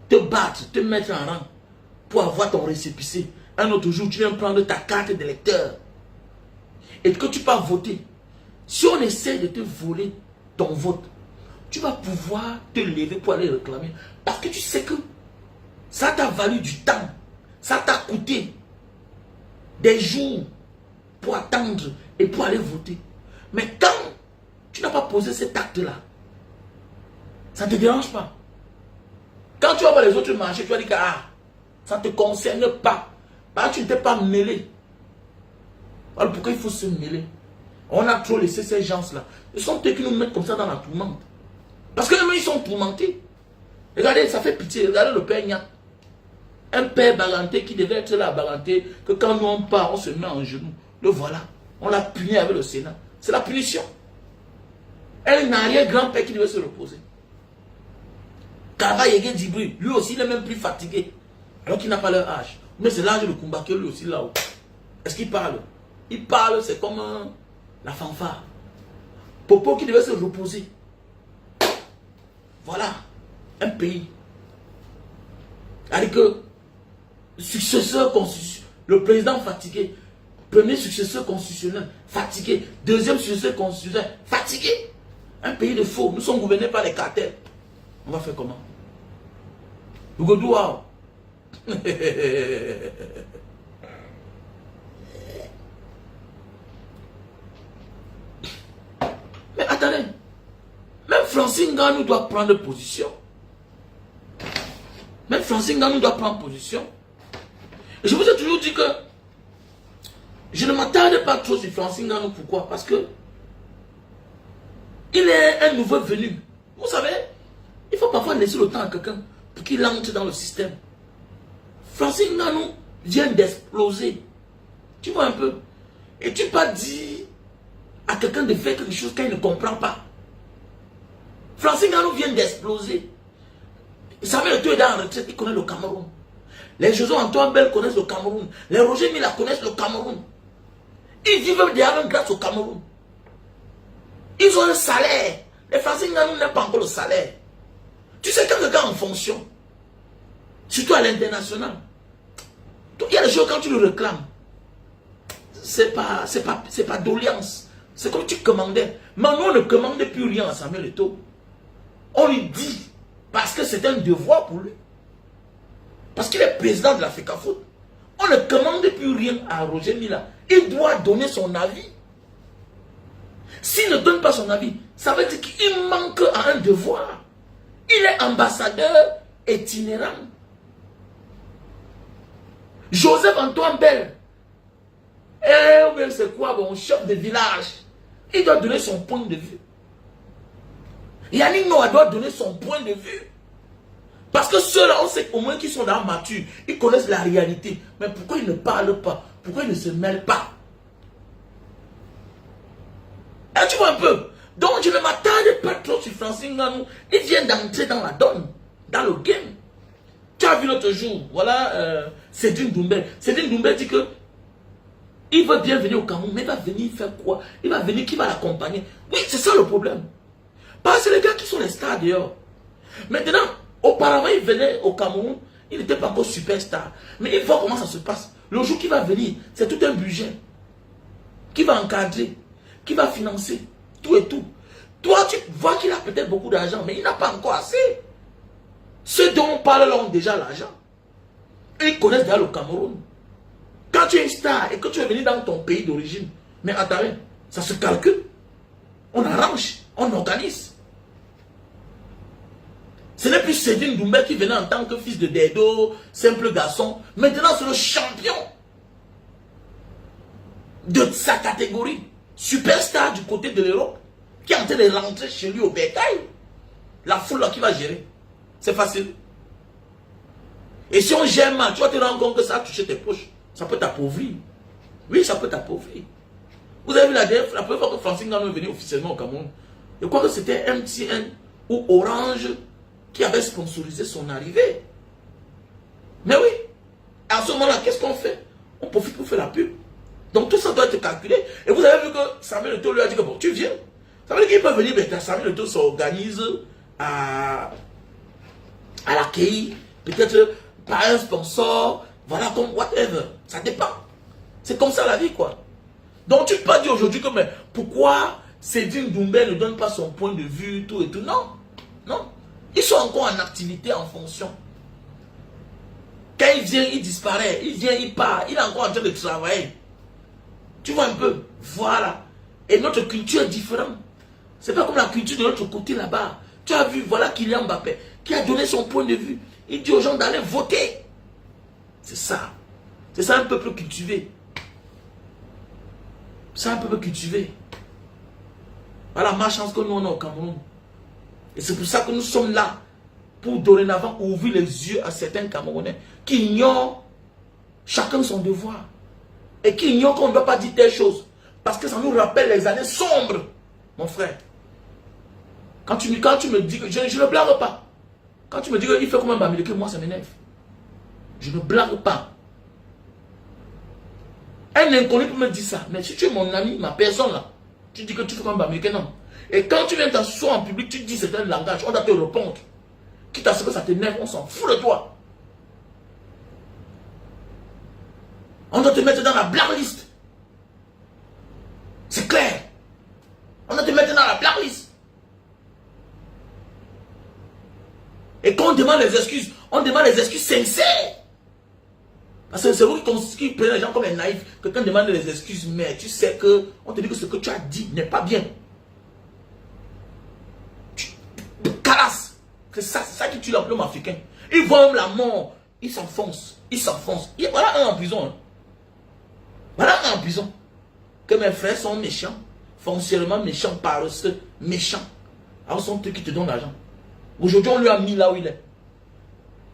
te battre, te mettre en rang pour avoir ton récépissé, un autre jour tu viens prendre ta carte d'électeur et que tu vas voter. Si on essaie de te voler ton vote, tu vas pouvoir te lever pour aller réclamer. Parce que tu sais que ça t'a valu du temps. Ça t'a coûté des jours pour attendre et pour aller voter. Mais quand tu n'as pas posé cet acte-là, ça ne te dérange pas. Quand tu vas voir les autres marcher, tu vas dire que ça ne te concerne pas. Parce que tu ne t'es pas mêlé. Alors pourquoi il faut se mêler? On a trop laissé ces gens-là. Ce sont eux qui nous mettent comme ça dans la tourmente. Parce que eux, ils sont tourmentés. Regardez, ça fait pitié. Regardez le père Nya. Un père balanté qui devait être là à balanter, que quand nous on part, on se met en genoux. Le voilà. On l'a puni avec le Sénat. C'est la punition. Un arrière-grand-père qui devait se reposer. Kaba Yege Dibri, lui aussi il est même plus fatigué. Alors qu'il n'a pas leur âge. Mais c'est l'âge de Kumbake, lui aussi là-haut. Est-ce qu'il parle? Il parle, c'est comme la fanfare. Popo qui devait se reposer. Voilà. Un pays. C'est-à-dire que le successeur constitue, le président fatigué. Premier successeur constitutionnel, fatigué. Deuxième successeur constitutionnel, fatigué. Un pays de faux. Nous sommes gouvernés par les cartels. On va faire comment? Ougodouao. Mais attendez. Même Francine Nganou doit prendre position. Même Francine Nganou doit prendre position. Et je vous ai toujours dit que je ne m'attarde pas trop sur Francine Nganou. Pourquoi? Parce que il est un nouveau venu. Vous savez, il faut parfois laisser le temps à quelqu'un pour qu'il entre dans le système. Francine Nganou vient d'exploser. Tu vois un peu? Et tu peux pas dire à quelqu'un de faire quelque chose quand il ne comprend pas. Francine Nganou vient d'exploser. Samuel Eto'o est dans la retraite, il connaît le Cameroun. Les José Antoine Bell connaissent le Cameroun. Les Roger Mila connaissent le Cameroun. Ils vivent derrière grâce au Cameroun. Ils ont un salaire. Les Francine Nganou n'ont pas encore le salaire. Tu sais, quand quelqu'un est en fonction, surtout à l'international, il y a des choses quand tu le réclames. C'est pas d'oliance. C'est comme tu commandais. Maintenant, on ne commande plus rien à Samuel Eto'o. On lui dit, parce que c'est un devoir pour lui. Parce qu'il est président de la FECAFOOT. On ne commande plus rien à Roger Mila. Il doit donner son avis. S'il ne donne pas son avis, ça veut dire qu'il manque à un devoir. Il est ambassadeur itinérant. Joseph Antoine Bell. Eh, c'est quoi, bon, chef de village. Il doit donner son point de vue. Yannick Noah doit donner son point de vue. Parce que ceux-là, on sait au moins qu'ils sont dans mature. Ils connaissent la réalité. Mais pourquoi ils ne parlent pas? Pourquoi ils ne se mêlent pas? Et tu vois un peu? Donc je ne m'attarde pas trop sur Francine Nganou. Il vient d'entrer dans la donne, dans le game. Tu as vu l'autre jour, voilà, Cédine Doumbé. Cédine Doumbé dit que il veut bien venir au Cameroun, mais il va venir faire quoi? Il va venir, qui va l'accompagner? Oui, c'est ça le problème. Parce que les gars qui sont les stars d'ailleurs. Maintenant, auparavant, il venait au Cameroun, il n'était pas encore superstar. Mais il voit comment ça se passe. Le jour qu'il va venir, c'est tout un budget. Qui va encadrer, qui va financer, tout et tout. Toi, tu vois qu'il a peut-être beaucoup d'argent, mais il n'a pas encore assez. Ceux dont on parle là ont déjà l'argent. Ils connaissent déjà le Cameroun. Quand tu es une star et que tu es venu dans ton pays d'origine, mais attends, ça se calcule. On arrange, on organise. Ce n'est plus Cédine Doumbé qui venait en tant que fils de Dedo, simple garçon. Maintenant, c'est le champion de sa catégorie. Superstar du côté de l'Europe, qui est en train de rentrer chez lui au bétail. La foule là qui va gérer. C'est facile. Et si on gère mal, tu vas te rendre compte que ça a touché tes poches. Ça peut t'appauvrir. Oui, ça peut t'appauvrir. Vous avez vu la première fois que Francine Nganou est venue officiellement au Cameroun. Je crois que c'était MTN ou Orange qui avait sponsorisé son arrivée. Mais oui, à ce moment-là, qu'est-ce qu'on fait? On profite pour faire la pub. Donc tout ça doit être calculé. Et vous avez vu que Samuel Eto'o lui a dit que bon, tu viens. Ça veut dire qu'il peut venir, mais Samuel Eto'o s'organise à l'accueil, peut-être par un sponsor, voilà, comme whatever. Ça dépend. C'est comme ça la vie, quoi. Donc tu peux pas dire aujourd'hui que mais pourquoi Cédine Doumbé ne donne pas son point de vue, tout et tout. Non, non. Ils sont encore en activité, en fonction. Quand il vient, il disparaît. Il vient, il part. Il est encore en train de travailler. Tu vois un peu? Voilà. Et notre culture est différente. C'est pas comme la culture de l'autre côté là-bas. Tu as vu, voilà Kylian Mbappé, qui a donné son point de vue. Il dit aux gens d'aller voter. C'est ça. C'est ça un peuple cultivé. C'est un peuple cultivé. Voilà ma chance que nous on a au Cameroun. Et c'est pour ça que nous sommes là. Pour dorénavant ouvrir les yeux à certains Camerounais qui ignorent chacun son devoir. Et qui ignorent qu'on ne doit pas dire telle chose. Parce que ça nous rappelle les années sombres. Mon frère. Quand tu me dis que je ne blague pas. Quand tu me dis qu'il fait comme un Bamileke, moi ça m'énerve. Je ne blague pas. Un inconnu peut me dire ça. Mais si tu es mon ami, ma personne là, tu dis que tu fais comme un Bamileke, non. Et quand tu viens t'asseoir en public, tu dis certains langages, on doit te répondre. Quitte à ce que ça t'énerve, on s'en fout de toi. On doit te mettre dans la blacklist. on demande les excuses. On demande les excuses sincères. Parce que c'est vous qui prenez les gens comme les naïfs. Quelqu'un demande les excuses, mais tu sais que on te dit que ce que tu as dit n'est pas bien. Tu calasses. C'est ça qui tue l'homme africain. Ils voient même la mort. Ils s'enfoncent. Ils s'enfoncent. Voilà un en prison. Hein. Voilà un en prison. Que mes frères sont méchants. Foncièrement méchants, paresseux, méchants. Alors ce sont eux qui te donnent l'argent. Aujourd'hui, on lui a mis là où il est.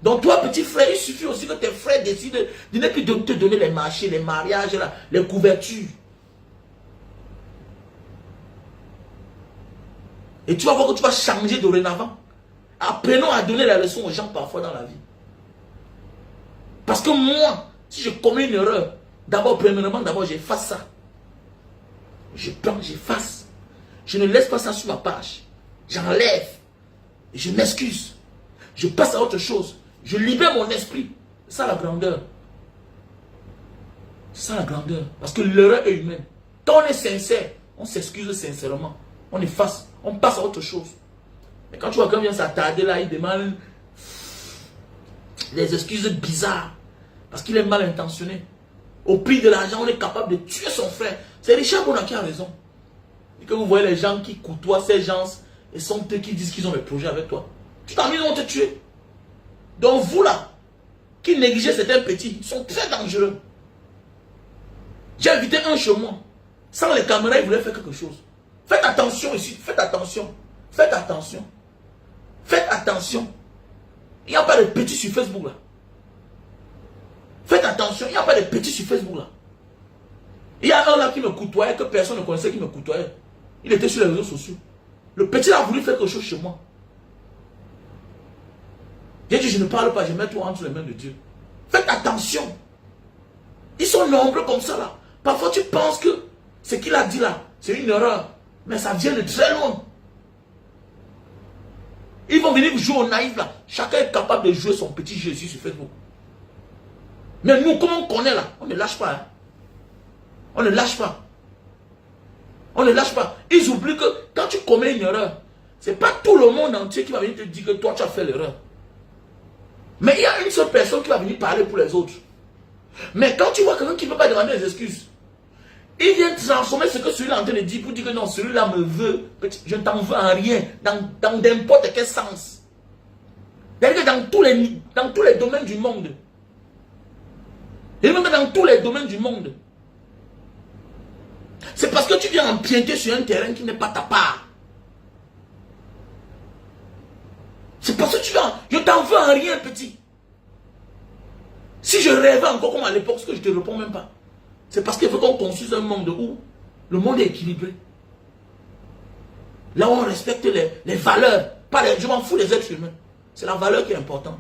Donc toi, petit frère, il suffit aussi que tes frères décident de ne plus te donner les marchés, les mariages, là, les couvertures. Et tu vas voir que tu vas changer dorénavant. Apprenons à donner la leçon aux gens parfois dans la vie. Parce que moi, si je commets une erreur, premièrement, j'efface ça. Je prends, j'efface. Je ne laisse pas ça sur ma page. J'enlève. Je m'excuse. Je passe à autre chose. Je libère mon esprit. C'est ça la grandeur. C'est ça la grandeur. Parce que l'erreur est humaine. Quand on est sincère, on s'excuse sincèrement. On efface. On passe à autre chose. Mais quand tu vois quelqu'un vient s'attarder là, il demande des excuses bizarres. Parce qu'il est mal intentionné. Au prix de l'argent, on est capable de tuer son frère. C'est Richard Bona qui a raison. Et que vous voyez les gens qui côtoient ces gens et sont eux qui disent qu'ils ont des projets avec toi. Tu t'en ils vont te tuer. Donc vous là, qui négligez certains petits, ils sont très dangereux. J'ai invité un chez moi. Sans les caméras, il voulait faire quelque chose. Faites attention ici, faites attention. Faites attention. Faites attention. Il n'y a pas de petits sur Facebook là. Faites attention, il n'y a pas de petits sur Facebook là. Il y a un là qui me côtoyait, que personne ne connaissait, qui me côtoyait. Il était sur les réseaux sociaux. Le petit là a voulu faire quelque chose chez moi. J'ai dit, je ne parle pas, je mets tout entre les mains de Dieu. Faites attention. Ils sont nombreux comme ça là. Parfois tu penses que ce qu'il a dit là, c'est une erreur. Mais ça vient de très loin. Ils vont venir jouer au naïf là. Chacun est capable de jouer son petit jeu ici sur Facebook. Mais nous, comme on connaît là, on ne lâche pas. Hein. On ne lâche pas. On ne lâche pas. Ils oublient que quand tu commets une erreur, ce n'est pas tout le monde entier qui va venir te dire que toi tu as fait l'erreur. Mais il y a une seule personne qui va venir parler pour les autres. Mais quand tu vois quelqu'un qui ne peut pas demander des excuses, il vient transformer ce que celui-là est en train de dire pour dire que non, celui-là me veut. Je ne t'en veux en rien, dans n'importe quel sens. C'est-à-dire que dans tous les domaines du monde. Et même dans tous les domaines du monde. C'est parce que tu viens empiéter sur un terrain qui n'est pas ta part. C'est parce que tu viens... Je t'en veux en rien, petit. Si je rêvais encore comme à l'époque, ce que je ne te réponds même pas. C'est parce qu'il faut qu'on construise un monde où le monde est équilibré. Là où on respecte les valeurs. Je m'en fous des êtres humains. C'est la valeur qui est importante.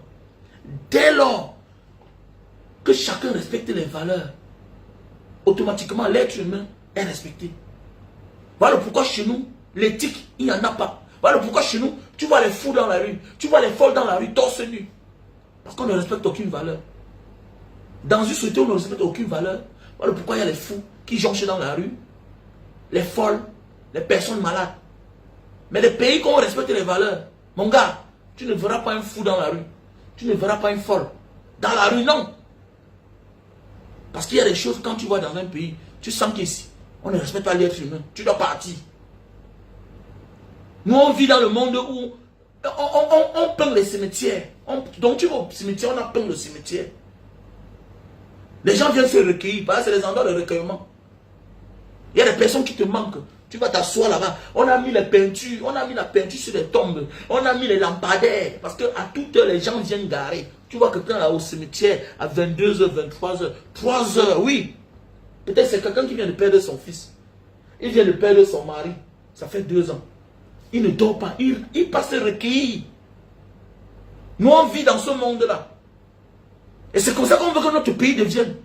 Dès lors que chacun respecte les valeurs, automatiquement l'être humain est respecté. Voilà pourquoi chez nous, l'éthique, il n'y en a pas. Voilà pourquoi chez nous, tu vois les fous dans la rue, tu vois les folles dans la rue, torse nu. Parce qu'on ne respecte aucune valeur. Dans une société où on ne respecte aucune valeur, voilà pourquoi il y a les fous qui jonchent dans la rue, les folles, les personnes malades. Mais les pays où on respecte les valeurs, mon gars, tu ne verras pas un fou dans la rue. Tu ne verras pas une folle. Dans la rue, non. Parce qu'il y a des choses, quand tu vas dans un pays, tu sens qu'ici, on ne respecte pas l'être humain. Tu dois partir. Nous, on vit dans le monde où on peint les cimetières. Donc tu vas au cimetière, on a peint le cimetière. Les gens viennent se recueillir, parce que c'est les endroits de recueillement. Il y a des personnes qui te manquent. Tu vas t'asseoir là-bas. On a mis les peintures, on a mis la peinture sur les tombes. On a mis les lampadaires. Parce qu'à toute heure, les gens viennent garer. Tu vois quelqu'un là au cimetière à 22h, 23h, 3h, oui. Peut-être c'est quelqu'un qui vient de perdre son fils. Il vient de perdre son mari. Ça fait 2 ans. Il ne dort pas. Il passe recueillir. Nous, on vit dans ce monde-là. Et c'est comme ça qu'on veut que notre pays devienne.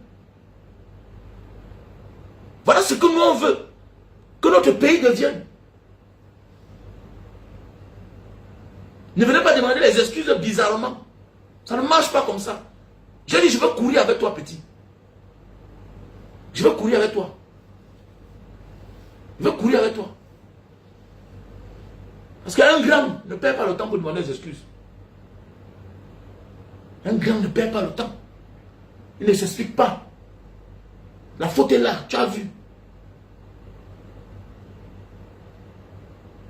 Voilà ce que nous, on veut. Que notre pays devienne. Ne venez pas demander les excuses bizarrement. Ça ne marche pas comme ça. J'ai dit, je veux courir avec toi, petit. Je veux courir avec toi. Je veux courir avec toi. Parce qu'un grand ne perd pas le temps pour demander des excuses. Un grand ne perd pas le temps. Il ne s'explique pas. La faute est là, tu as vu.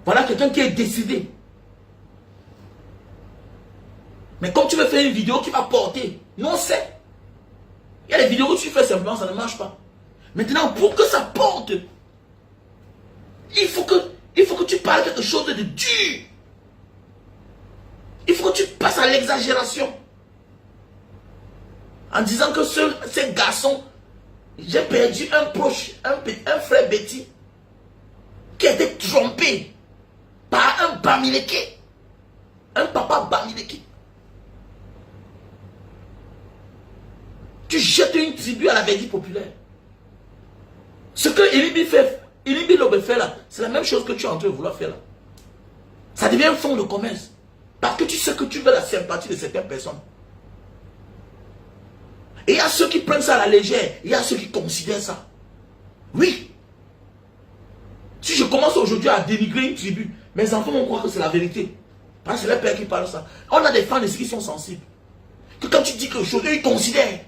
Voilà quelqu'un qui est décidé. Mais comme tu veux faire une vidéo qui va porter, nous on sait. Il y a des vidéos que tu fais simplement, ça ne marche pas. Maintenant, pour que ça porte, il faut que tu parles quelque chose de dur. Il faut que tu passes à l'exagération. En disant que ces garçons, j'ai perdu un proche, un frère Betty, qui a été trompé par un Bamileke. Un papa Bamileke. Tu jettes une tribu à la verdicte populaire. Ce que Elibi Lobe fait là, c'est la même chose que tu es en train de vouloir faire là. Ça devient un fonds de commerce. Parce que tu sais que tu veux la sympathie de certaines personnes. Et il y a ceux qui prennent ça à la légère. Il y a ceux qui considèrent ça. Oui. Si je commence aujourd'hui à dénigrer une tribu, mes enfants vont croire que c'est la vérité. Parce que c'est les pères qui parlent ça. On a des fans ici qui sont sensibles. Que quand tu dis quelque chose, ils considèrent.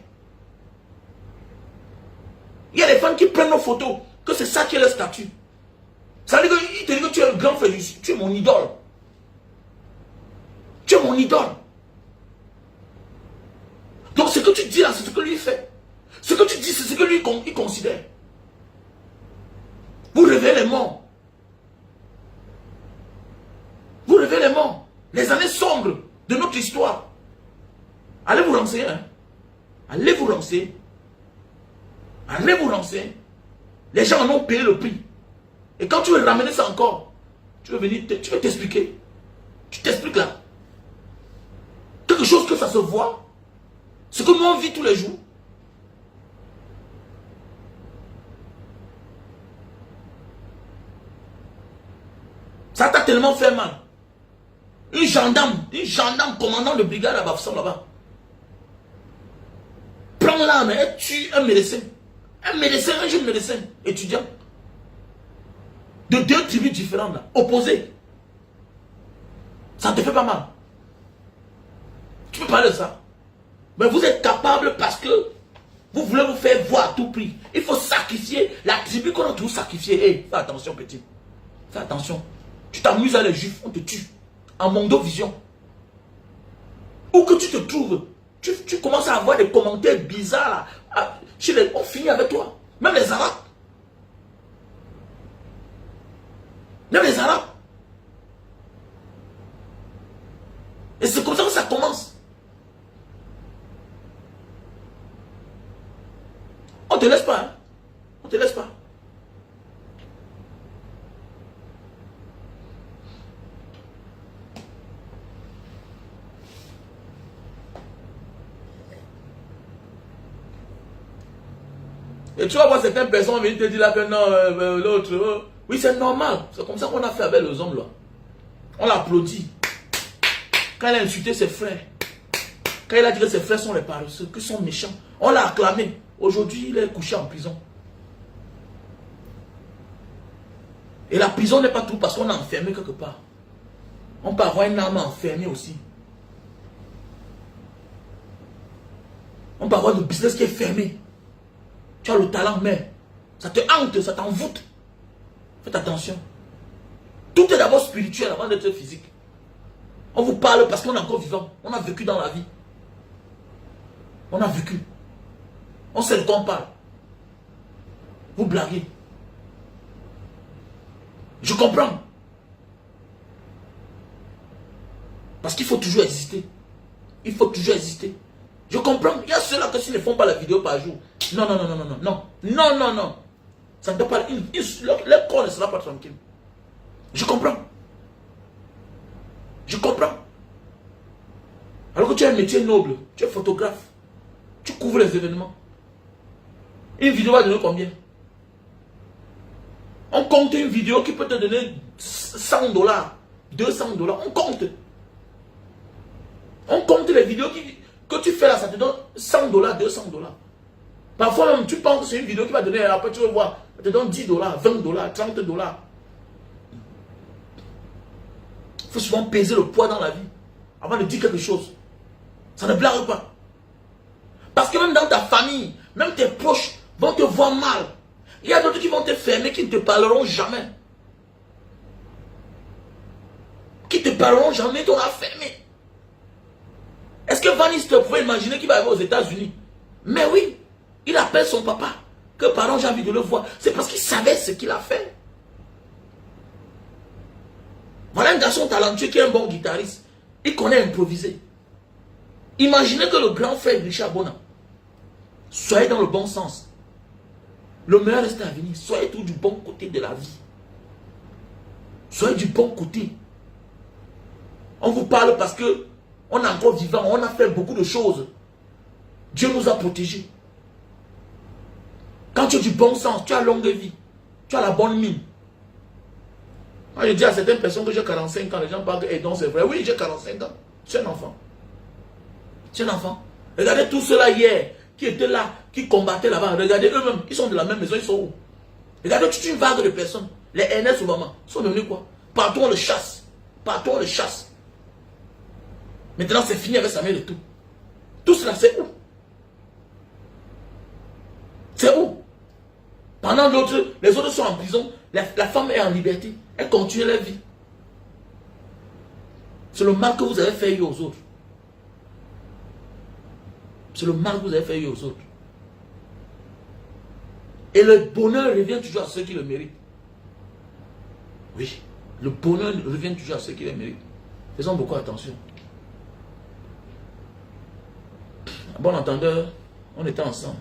Il y a des fans qui prennent nos photos, que c'est ça qui est leur statut. Ça veut dire qu'ils te disent que tu es le grand frère, tu es mon idole. Tu es mon idole. Donc ce que tu dis là, c'est ce que lui fait. Ce que tu dis, c'est ce que lui il considère. Vous rêvez les morts. Vous rêvez les morts. Les années sombres de notre histoire. Allez vous renseigner. Hein? Allez vous renseigner. Allez vous renseigner. Les gens en ont payé le prix. Et quand tu veux ramener ça encore, tu veux venir, tu veux t'expliquer. Tu t'expliques là. Quelque chose que ça se voit. Ce que nous on vit tous les jours. Ça t'a tellement fait mal. Une gendarme commandant de brigade à Bafoussam là-bas. Prends l'arme et tue un médecin. Un jeune médecin, étudiant. De deux tribus différentes là, opposées. Ça te fait pas mal. Tu peux parler de ça. Mais vous êtes capable parce que vous voulez vous faire voir à tout prix. Il faut sacrifier la tribu qu'on a toujours sacrifiée. Hey, fais attention petit. Fais attention. Tu t'amuses à les juifs, on te tue. En mondovision. Où que tu te trouves, tu commences à avoir des commentaires bizarres. Là. On finit avec toi. Même les Arabes. Même les Arabes. Et c'est comme ça que ça commence. On te laisse pas. Hein? On te laisse pas. Et tu vas voir certaines personnes venir te dire là que non, l'autre. Oui, c'est normal. C'est comme ça qu'on a fait avec les hommes là. On l'applaudit. Quand il a insulté ses frères. Quand il a dit que ses frères sont les paresseux, qu'ils sont méchants. On l'a acclamé. Aujourd'hui, il est couché en prison. Et la prison n'est pas tout parce qu'on a enfermé quelque part. On peut avoir une arme enfermée aussi. On peut avoir le business qui est fermé. Tu as le talent, mais ça te hante, ça t'envoûte. Faites attention. Tout est d'abord spirituel avant d'être physique. On vous parle parce qu'on est encore vivant. On a vécu dans la vie. On a vécu. On sait de quoi on parle. Vous blaguez. Je comprends. Parce qu'il faut toujours exister. Il faut toujours exister. Je comprends. Il y a ceux-là que s'ils ne font pas la vidéo par jour. Non, non, non, non, non, non, non. Non, non, non. Ça ne doit pas. Leur corps ne sera pas tranquille. Je comprends. Je comprends. Alors que tu as un métier noble. Tu es photographe. Tu couvres les événements. Une vidéo va donner combien? On compte une vidéo qui peut te donner 100 $, 200 $. On compte. On compte les vidéos que tu fais là, ça te donne 100 $, 200 $. Parfois même, tu penses que c'est une vidéo qui va donner, après tu vas voir, ça te donne 10 $, 20 $, 30 $. Il faut souvent peser le poids dans la vie avant de dire quelque chose. Ça ne blague pas. Parce que même dans ta famille, même tes proches vont te voir mal. Il y a d'autres qui vont te fermer, qui ne te parleront jamais. Qui te parleront jamais, tu l'as fermé. Est-ce que Van Nistelrooy pouvait imaginer qu'il va aller aux États-Unis? Mais oui, il appelle son papa. Que pardon, j'ai envie de le voir. C'est parce qu'il savait ce qu'il a fait. Voilà un garçon talentueux qui est un bon guitariste. Il connaît improviser. Imaginez que le grand frère Richard Bona, soyez dans le bon sens. Le meilleur reste à venir. Soyez tout du bon côté de la vie. Soyez du bon côté. On vous parle parce que on est encore vivant, on a fait beaucoup de choses. Dieu nous a protégés. Quand tu as du bon sens, tu as longue vie. Tu as la bonne mine. Moi, je dis à certaines personnes que j'ai 45 ans, les gens parlent et donc c'est vrai. Oui, j'ai 45 ans. Je suis un enfant. Je suis un enfant. Regardez tous ceux-là hier qui étaient là, qui combattaient là-bas. Regardez eux-mêmes, ils sont de la même maison, ils sont où? Regardez toute une vague de personnes. Les Ernest Obama sont devenus quoi? Partout on le chasse. Partout on le chasse. Maintenant c'est fini avec Samuel et tout. Tout cela c'est où? C'est où? Pendant d'autres, les autres sont en prison, la femme est en liberté. Elle continue leur vie. C'est le mal que vous avez fait aux autres. C'est le mal que vous avez fait aux autres. Et le bonheur revient toujours à ceux qui le méritent. Oui, le bonheur revient toujours à ceux qui le méritent. Faisons beaucoup attention. Bon entendeur, on était ensemble.